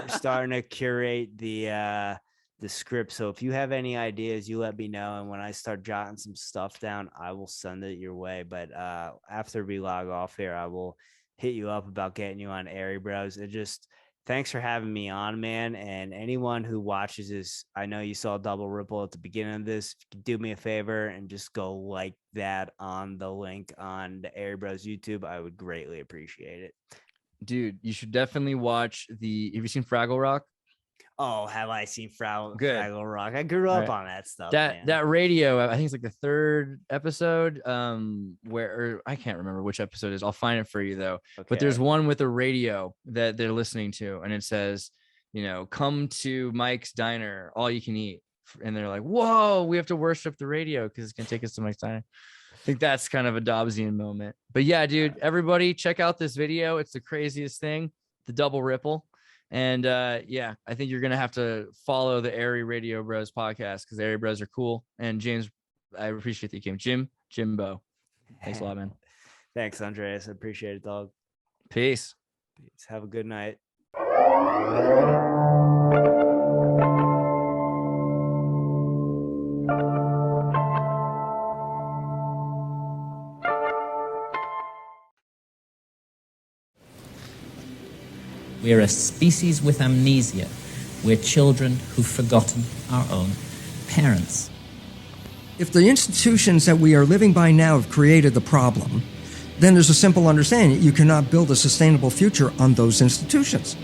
starting to curate the script. So if you have any ideas, you let me know. And when I start jotting some stuff down, I will send it your way. But after we log off here, I will hit you up about getting you on Airey Bros. And just thanks for having me on, man. And anyone who watches this, I know you saw Double Ripple at the beginning of this. If you could do me a favor and just go like that on the link on the Airey Bros YouTube, I would greatly appreciate it. Dude, you should definitely watch have you seen Fraggle Rock? Oh, have I seen Good. Fraggle Rock? I grew up on that stuff. Man. That radio, I think it's like the third episode, where I can't remember which episode it is. I'll find it for you though. Okay. But there's one with a radio that they're listening to, and it says, come to Mike's Diner, all you can eat. And they're like, whoa, we have to worship the radio because it's gonna take us to Mike's Diner. I think that's kind of a Dobbsian moment. But yeah, dude, everybody check out this video. It's the craziest thing, the Double Ripple. And yeah, I think you're going to have to follow the Airey Radio Bros podcast because Airey Bros are cool. And James, I appreciate that you came. Jimbo. Thanks a lot, man. Thanks, Andreas. I appreciate it, dog. Peace. Have a good night. We are a species with amnesia. We're children who've forgotten our own parents. If the institutions that we are living by now have created the problem, then there's a simple understanding. You cannot build a sustainable future on those institutions.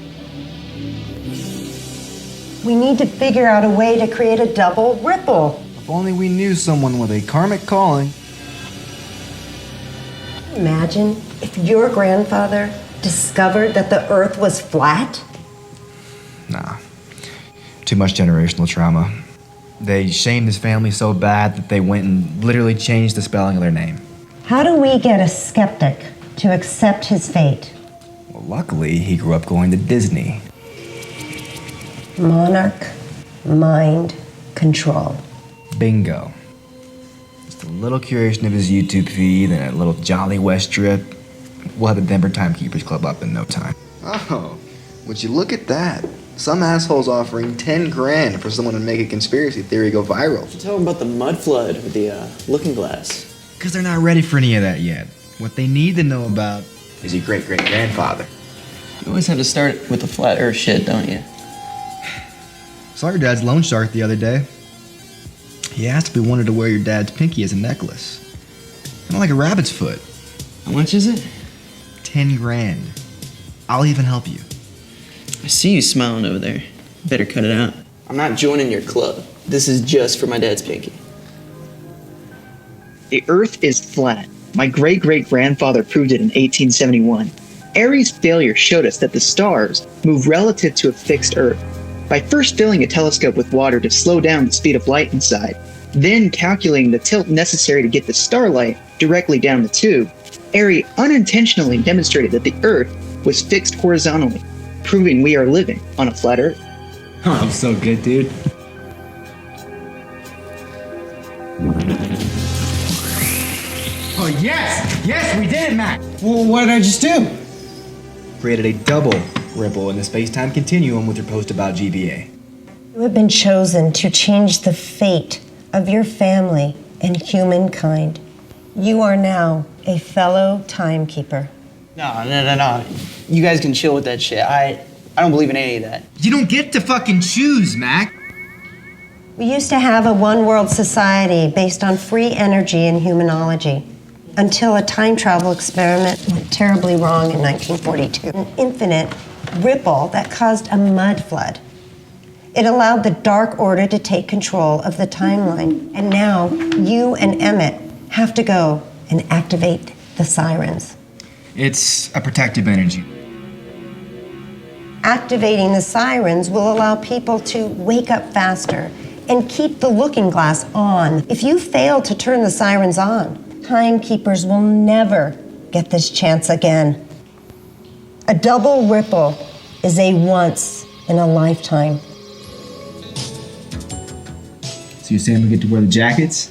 We need to figure out a way to create a double ripple. If only we knew someone with a karmic calling. Imagine if your grandfather discovered that the Earth was flat? Nah. Too much generational trauma. They shamed his family so bad that they went and literally changed the spelling of their name. How do we get a skeptic to accept his fate? Well, luckily, he grew up going to Disney. Monarch, mind, control. Bingo. Just a little curation of his YouTube feed and a little Jolly West drip. We'll have the Denver Timekeepers Club up in no time. Oh, would you look at that? Some asshole's offering 10 grand for someone to make a conspiracy theory go viral. You tell them about the mud flood with the looking glass. Because they're not ready for any of that yet. What they need to know about is your great-great-grandfather. You always have to start with the flat earth shit, don't you? Saw your dad's loan shark the other day. He asked if we wanted to wear your dad's pinky as a necklace. Kind of like a rabbit's foot. How much is it? 10 grand. I'll even help you. I see you smiling over there. Better cut it out. I'm not joining your club. This is just for my dad's pinky. The Earth is flat. My great-great-grandfather proved it in 1871. Airey's failure showed us that the stars move relative to a fixed Earth. By first filling a telescope with water to slow down the speed of light inside, then calculating the tilt necessary to get the starlight directly down the tube, Airey unintentionally demonstrated that the Earth was fixed horizontally, proving we are living on a flat Earth. Oh, I'm so good, dude. Oh, yes! Yes, we did it, Matt! Well, what did I just do? Created a double ripple in the space-time continuum with your post about GBA. You have been chosen to change the fate of your family and humankind. You are now a fellow timekeeper. No. You guys can chill with that shit. I don't believe in any of that. You don't get to fucking choose, Mac. We used to have a one-world society based on free energy and humanology until a time travel experiment went terribly wrong in 1942. An infinite ripple that caused a mud flood. It allowed the Dark Order to take control of the timeline. And now you and Emmett have to go and activate the sirens. It's a protective energy. Activating the sirens will allow people to wake up faster and keep the looking glass on. If you fail to turn the sirens on, timekeepers will never get this chance again. A double ripple is a once in a lifetime. So you're saying we get to wear the jackets?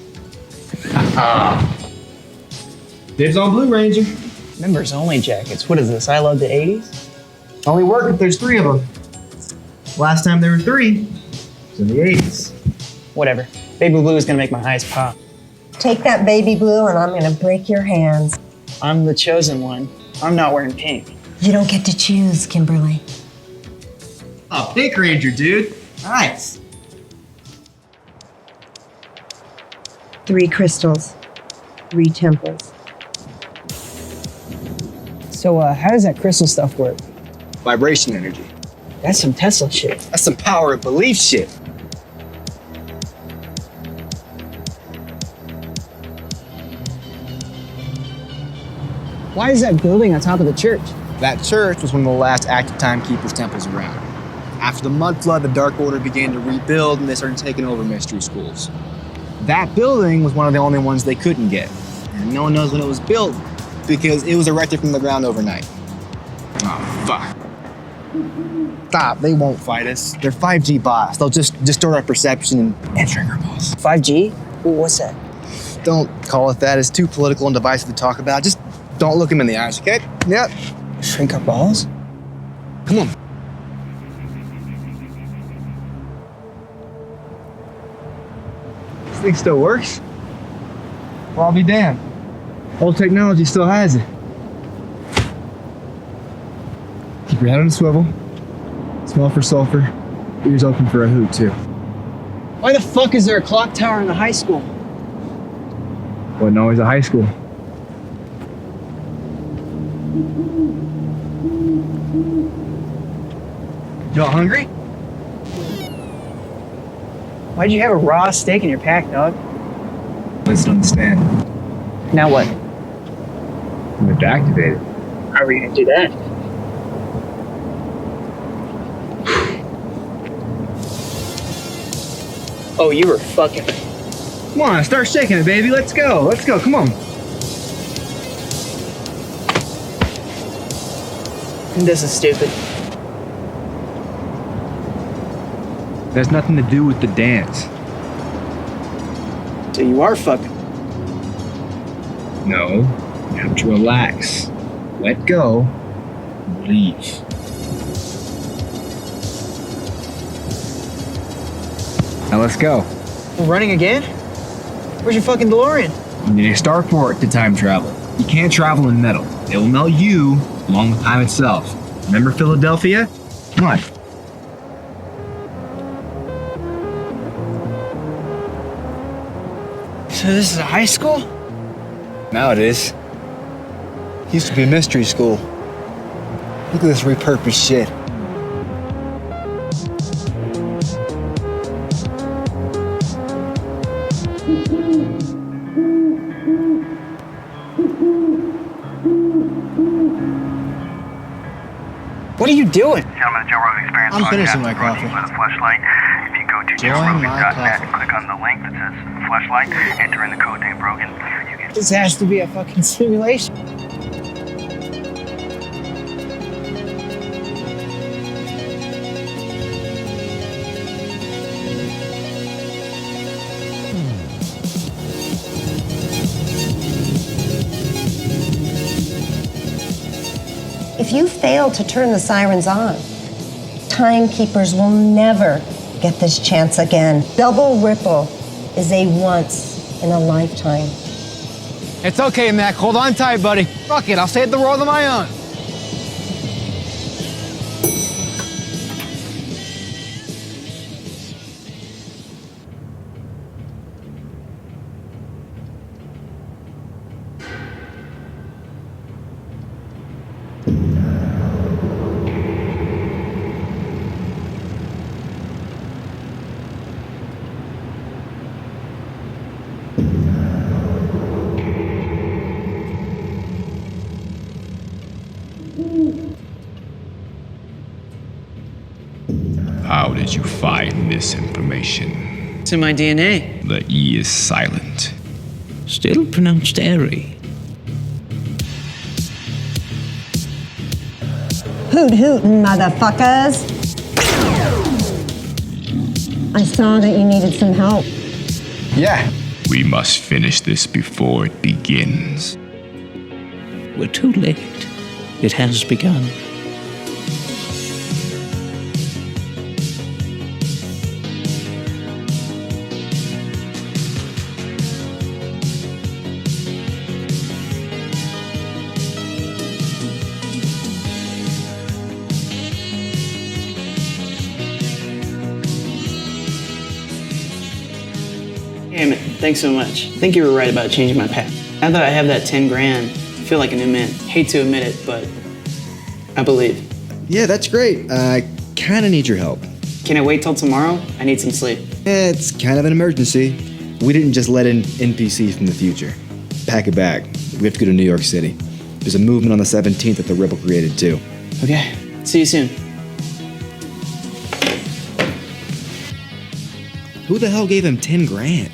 Dibs on Blue Ranger. Members only jackets. What is this? I love the 80s? Only work if there's 3 of them. Last time there were 3 was in the 80s. Whatever. Baby blue is gonna make my eyes pop. Take that baby blue and I'm gonna break your hands. I'm the chosen one. I'm not wearing pink. You don't get to choose, Kimberly. Oh, Pink Ranger, dude. Nice. 3 crystals, 3 temples. So, how does that crystal stuff work? Vibration energy. That's some Tesla shit. That's some power of belief shit. Why is that building on top of the church? That church was one of the last active timekeepers temples around. After the mud flood, the Dark Order began to rebuild and they started taking over mystery schools. That building was one of the only ones they couldn't get. And no one knows when it was built because it was erected from the ground overnight. Oh, fuck. Stop, they won't fight us. They're 5G bots. They'll just distort our perception and shrink our balls. 5G? What's that? Don't call it that. It's too political and divisive to talk about. Just don't look them in the eyes, okay? Yep. Shrink our balls? Come on. This thing still works? Well, I'll be damned. Old technology still has it. Keep your head on a swivel. Smell for sulfur. Ears open for a hoot, too. Why the fuck is there a clock tower in the high school? Wasn't always a high school. Y'all hungry? Why'd you have a raw steak in your pack, dog? Let's understand. Now what? We have to activate it. How are we gonna do that? Oh, you were fucking. Come on, start shaking it, baby. Let's go. Let's go. Come on. This is stupid. It has nothing to do with the dance. So you are fucking. No, you have to relax. Let go. Leave. Now let's go. We're running again? Where's your fucking DeLorean? You need a starport to time travel. You can't travel in metal. It will melt you along with time itself. Remember Philadelphia? Come on. So this is a high school? Now it is. Used to be a mystery school. Look at this repurposed shit. What are you doing? Gentlemen, the Joe Rogan Experience I'm podcast finishing my is brought to you coffee. by the Fleshlight. If you go to joerogan.net and click on the link that says Fleshlight, enter in the code Dave Rogan, you get. This has to be a fucking simulation. If you fail to turn the sirens on, timekeepers will never get this chance again. Double ripple is a once in a lifetime. It's okay, Mac. Hold on tight, buddy. Fuck it. I'll save the world on my own. How did you find this information? It's in my DNA. The E is silent. Still pronounced Airey. Hoot hootin', motherfuckers. I saw that you needed some help. Yeah. We must finish this before it begins. We're too late. It has begun. Damn it, thanks so much. I think you were right about changing my path. Now that I have that 10 grand, I feel like a new man. Hate to admit it, but I believe. Yeah, that's great. I kinda need your help. Can I wait till tomorrow? I need some sleep. It's kind of an emergency. We didn't just let in NPCs from the future. Pack a bag. We have to go to New York City. There's a movement on the 17th that the Ripple created too. Okay, see you soon. Who the hell gave him 10 grand?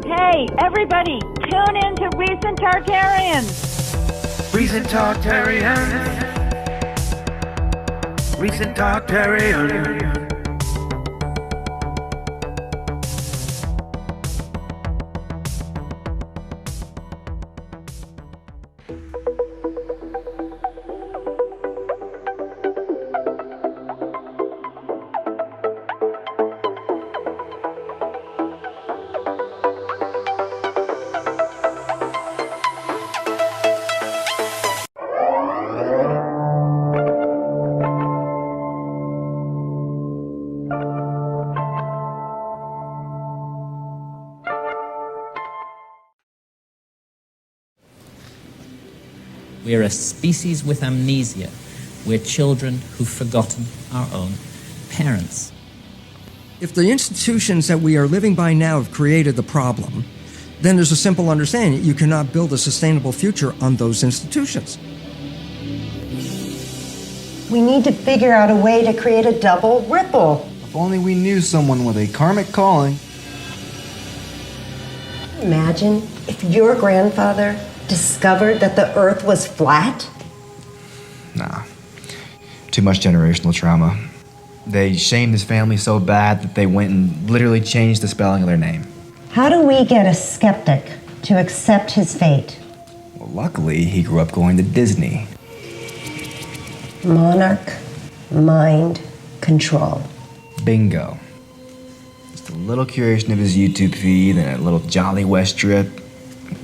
Hey, everybody, tune in to Recent Tartarians. Recent Tartarian. Recent Tartarian. We're a species with amnesia. We're children who've forgotten our own parents. If the institutions that we are living by now have created the problem, then there's a simple understanding. You cannot build a sustainable future on those institutions. We need to figure out a way to create a double ripple. If only we knew someone with a karmic calling. Imagine if your grandfather discovered that the Earth was flat? Nah. Too much generational trauma. They shamed his family so bad that they went and literally changed the spelling of their name. How do we get a skeptic to accept his fate? Well, luckily, he grew up going to Disney. Monarch, mind, control. Bingo. Just a little curation of his YouTube feed and a little Jolly West trip.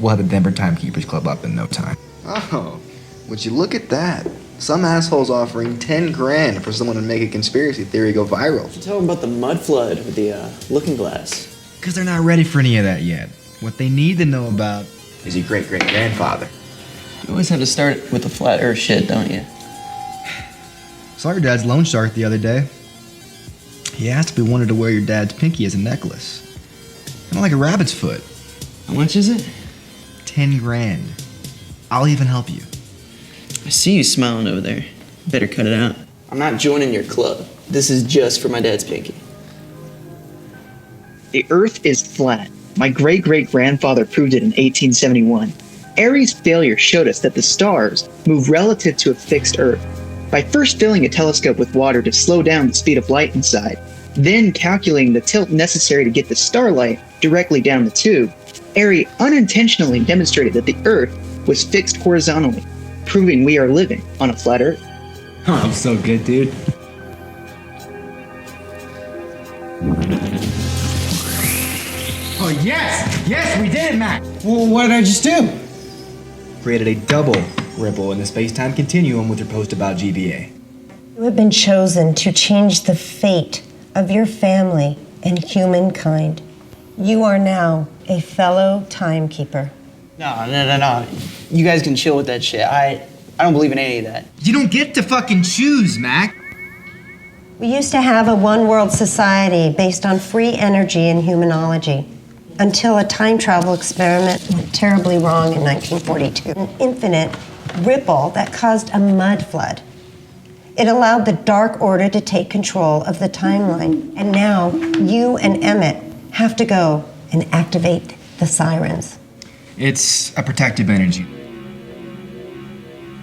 We'll have the Denver Timekeepers Club up in no time. Oh, would you look at that? Some asshole's offering 10 grand for someone to make a conspiracy theory go viral. Tell them about the mud flood with the looking glass. Because they're not ready for any of that yet. What they need to know about is your great-great-grandfather. You always have to start with the flat earth shit, don't you? Saw your dad's loan shark the other day. He asked if we wanted to wear your dad's pinky as a necklace. Kind of like a rabbit's foot. How much is it? 10 grand. I'll even help you. I see you smiling over there. Better cut it out. I'm not joining your club. This is just for my dad's pinky. The Earth is flat. My great-great-grandfather proved it in 1871. Airey's failure showed us that the stars move relative to a fixed Earth. By first filling a telescope with water to slow down the speed of light inside, then calculating the tilt necessary to get the starlight directly down the tube, Airey unintentionally demonstrated that the Earth was fixed horizontally, proving we are living on a flat Earth. Oh, I'm so good, dude. Oh, yes! Yes, we did it, Matt! Well, what did I just do? Created a double ripple in the space-time continuum with your post about GBA. You have been chosen to change the fate of your family and humankind. You are now a fellow timekeeper. No. You guys can chill with that shit. I don't believe in any of that. You don't get to fucking choose, Mac. We used to have a one-world society based on free energy and humanology until a time travel experiment went terribly wrong in 1942. An infinite ripple that caused a mud flood. It allowed the Dark Order to take control of the timeline. And now you and Emmett have to go and activate the sirens. It's a protective energy.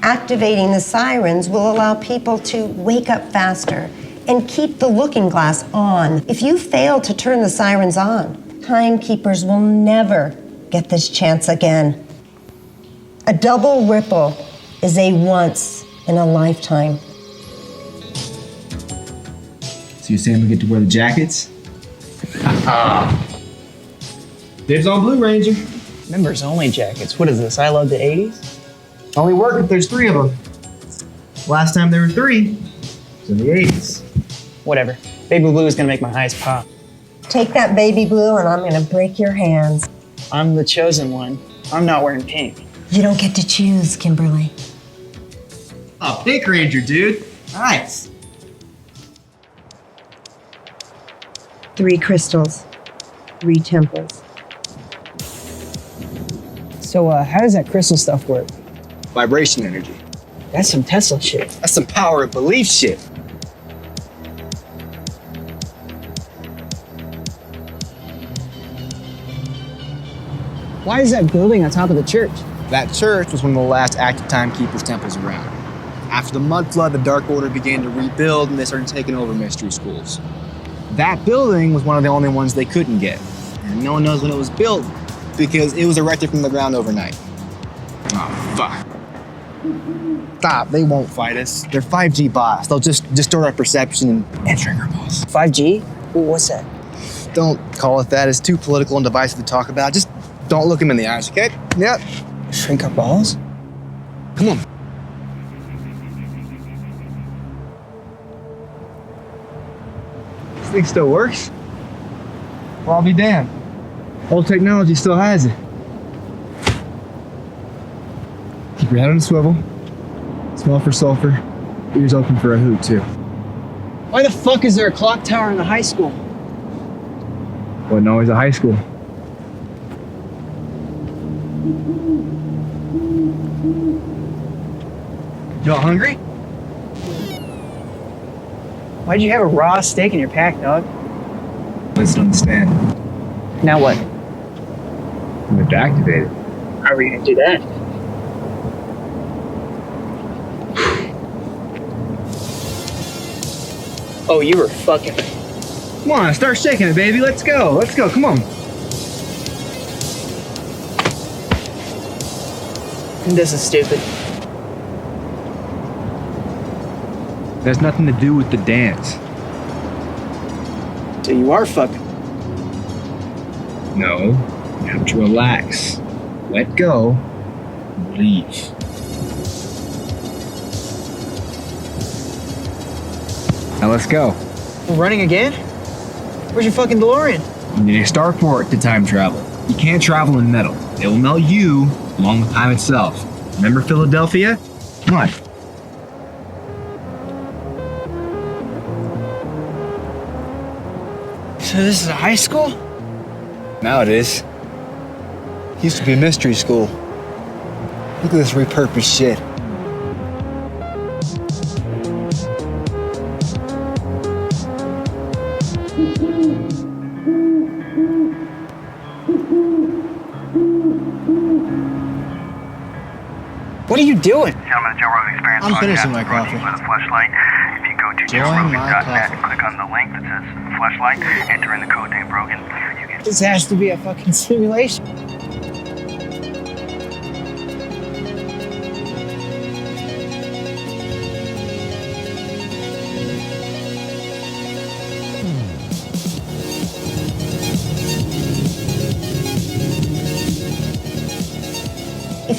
Activating the sirens will allow people to wake up faster and keep the looking glass on. If you fail to turn the sirens on, timekeepers will never get this chance again. A double ripple is a once in a lifetime. So you're saying we get to wear the jackets? Dibs on Blue Ranger. Members only jackets. What is this? I love the 80s? Only work if there's 3 of them. Last time there were 3 was in the 80s. Whatever. Baby blue is gonna make my eyes pop. Take that baby blue and I'm gonna break your hands. I'm the chosen one. I'm not wearing pink. You don't get to choose, Kimberly. Oh, Pink Ranger, dude. Nice. 3 crystals, 3 temples. So, how does that crystal stuff work? Vibration energy. That's some Tesla shit. That's some power of belief shit. Why is that building on top of the church? That church was one of the last active timekeepers temples around. After the mud flood, the Dark Order began to rebuild and they started taking over mystery schools. That building was one of the only ones they couldn't get. And no one knows when it was built because it was erected from the ground overnight. Oh, fuck. Stop, they won't fight us. They're 5G bots. They'll just distort our perception and shrink our balls. 5G? What's that? Don't call it that. It's too political and divisive to talk about. Just don't look them in the eyes, okay? Yep. Shrink our balls? Come on. This thing still works? Well, I'll be damned. Old technology still has it. Keep your head on a swivel. Smell for sulfur. Ears open for a hoot, too. Why the fuck is there a clock tower in the high school? Wasn't always a high school. Y'all hungry? Why'd you have a raw steak in your pack, dog? Let's understand. Now what? We have to activate it. How are we gonna do that? Oh, you were fucking. Come on, start shaking it, baby. Let's go. Let's go. Come on. This is stupid. It has nothing to do with the dance. So you are fucking. No, you have to relax. Let go. And leave. Now let's go. We're running again? Where's your fucking DeLorean? You need a starport to time travel. You can't travel in metal. It will melt you along with time itself. Remember Philadelphia? Come on. So this is a high school? Now it is. Used to be a mystery school. Look at this repurposed shit. What are you doing? Gentlemen, Joe Rogan Experience. I'm finishing my coffee. With a flashlight. If you go to Join my joerogan.net coffee. and click on the link that says flashlight, enter in the code name Rogan. You get This has to be a fucking simulation.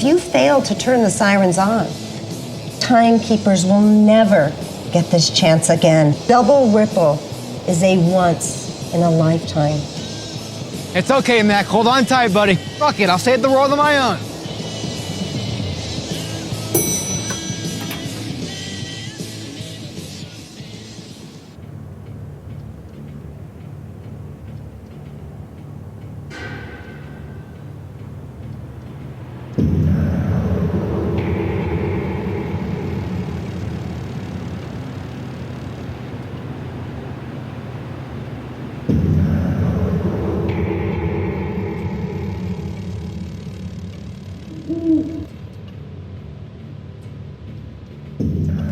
if you fail to turn the sirens on, timekeepers will never get this chance again. Double Ripple is a once in a lifetime. It's okay, Mac. Hold on tight, buddy. Fuck it, I'll save the world on my own.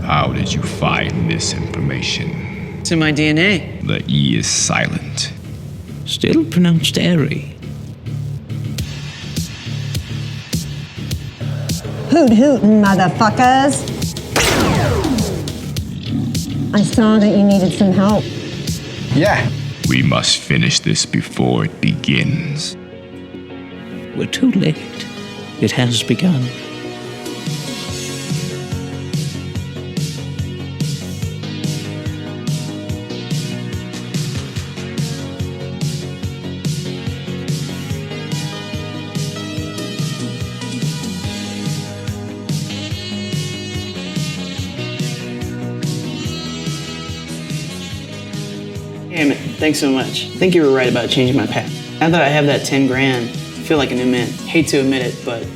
How did you find this information? It's in my DNA. The E is silent. Still pronounced Airey. Hoot hootin', motherfuckers. I saw that you needed some help. Yeah. We must finish this before it begins. We're too late. It has begun. Damn it, thanks so much. I think you were right about changing my path. Now that I have that 10 grand, I feel like a new man. Hate to admit it, but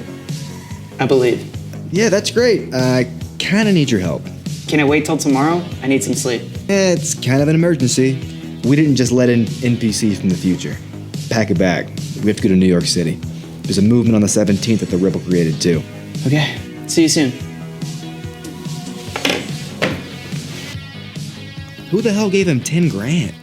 I believe. Yeah, that's great. I kind of need your help. Can I wait till tomorrow? I need some sleep. It's kind of an emergency. We didn't just let in NPCs from the future. Pack a bag. We have to go to New York City. There's a movement on the 17th that the Ripple created too. Okay, see you soon. Who the hell gave him 10 grand?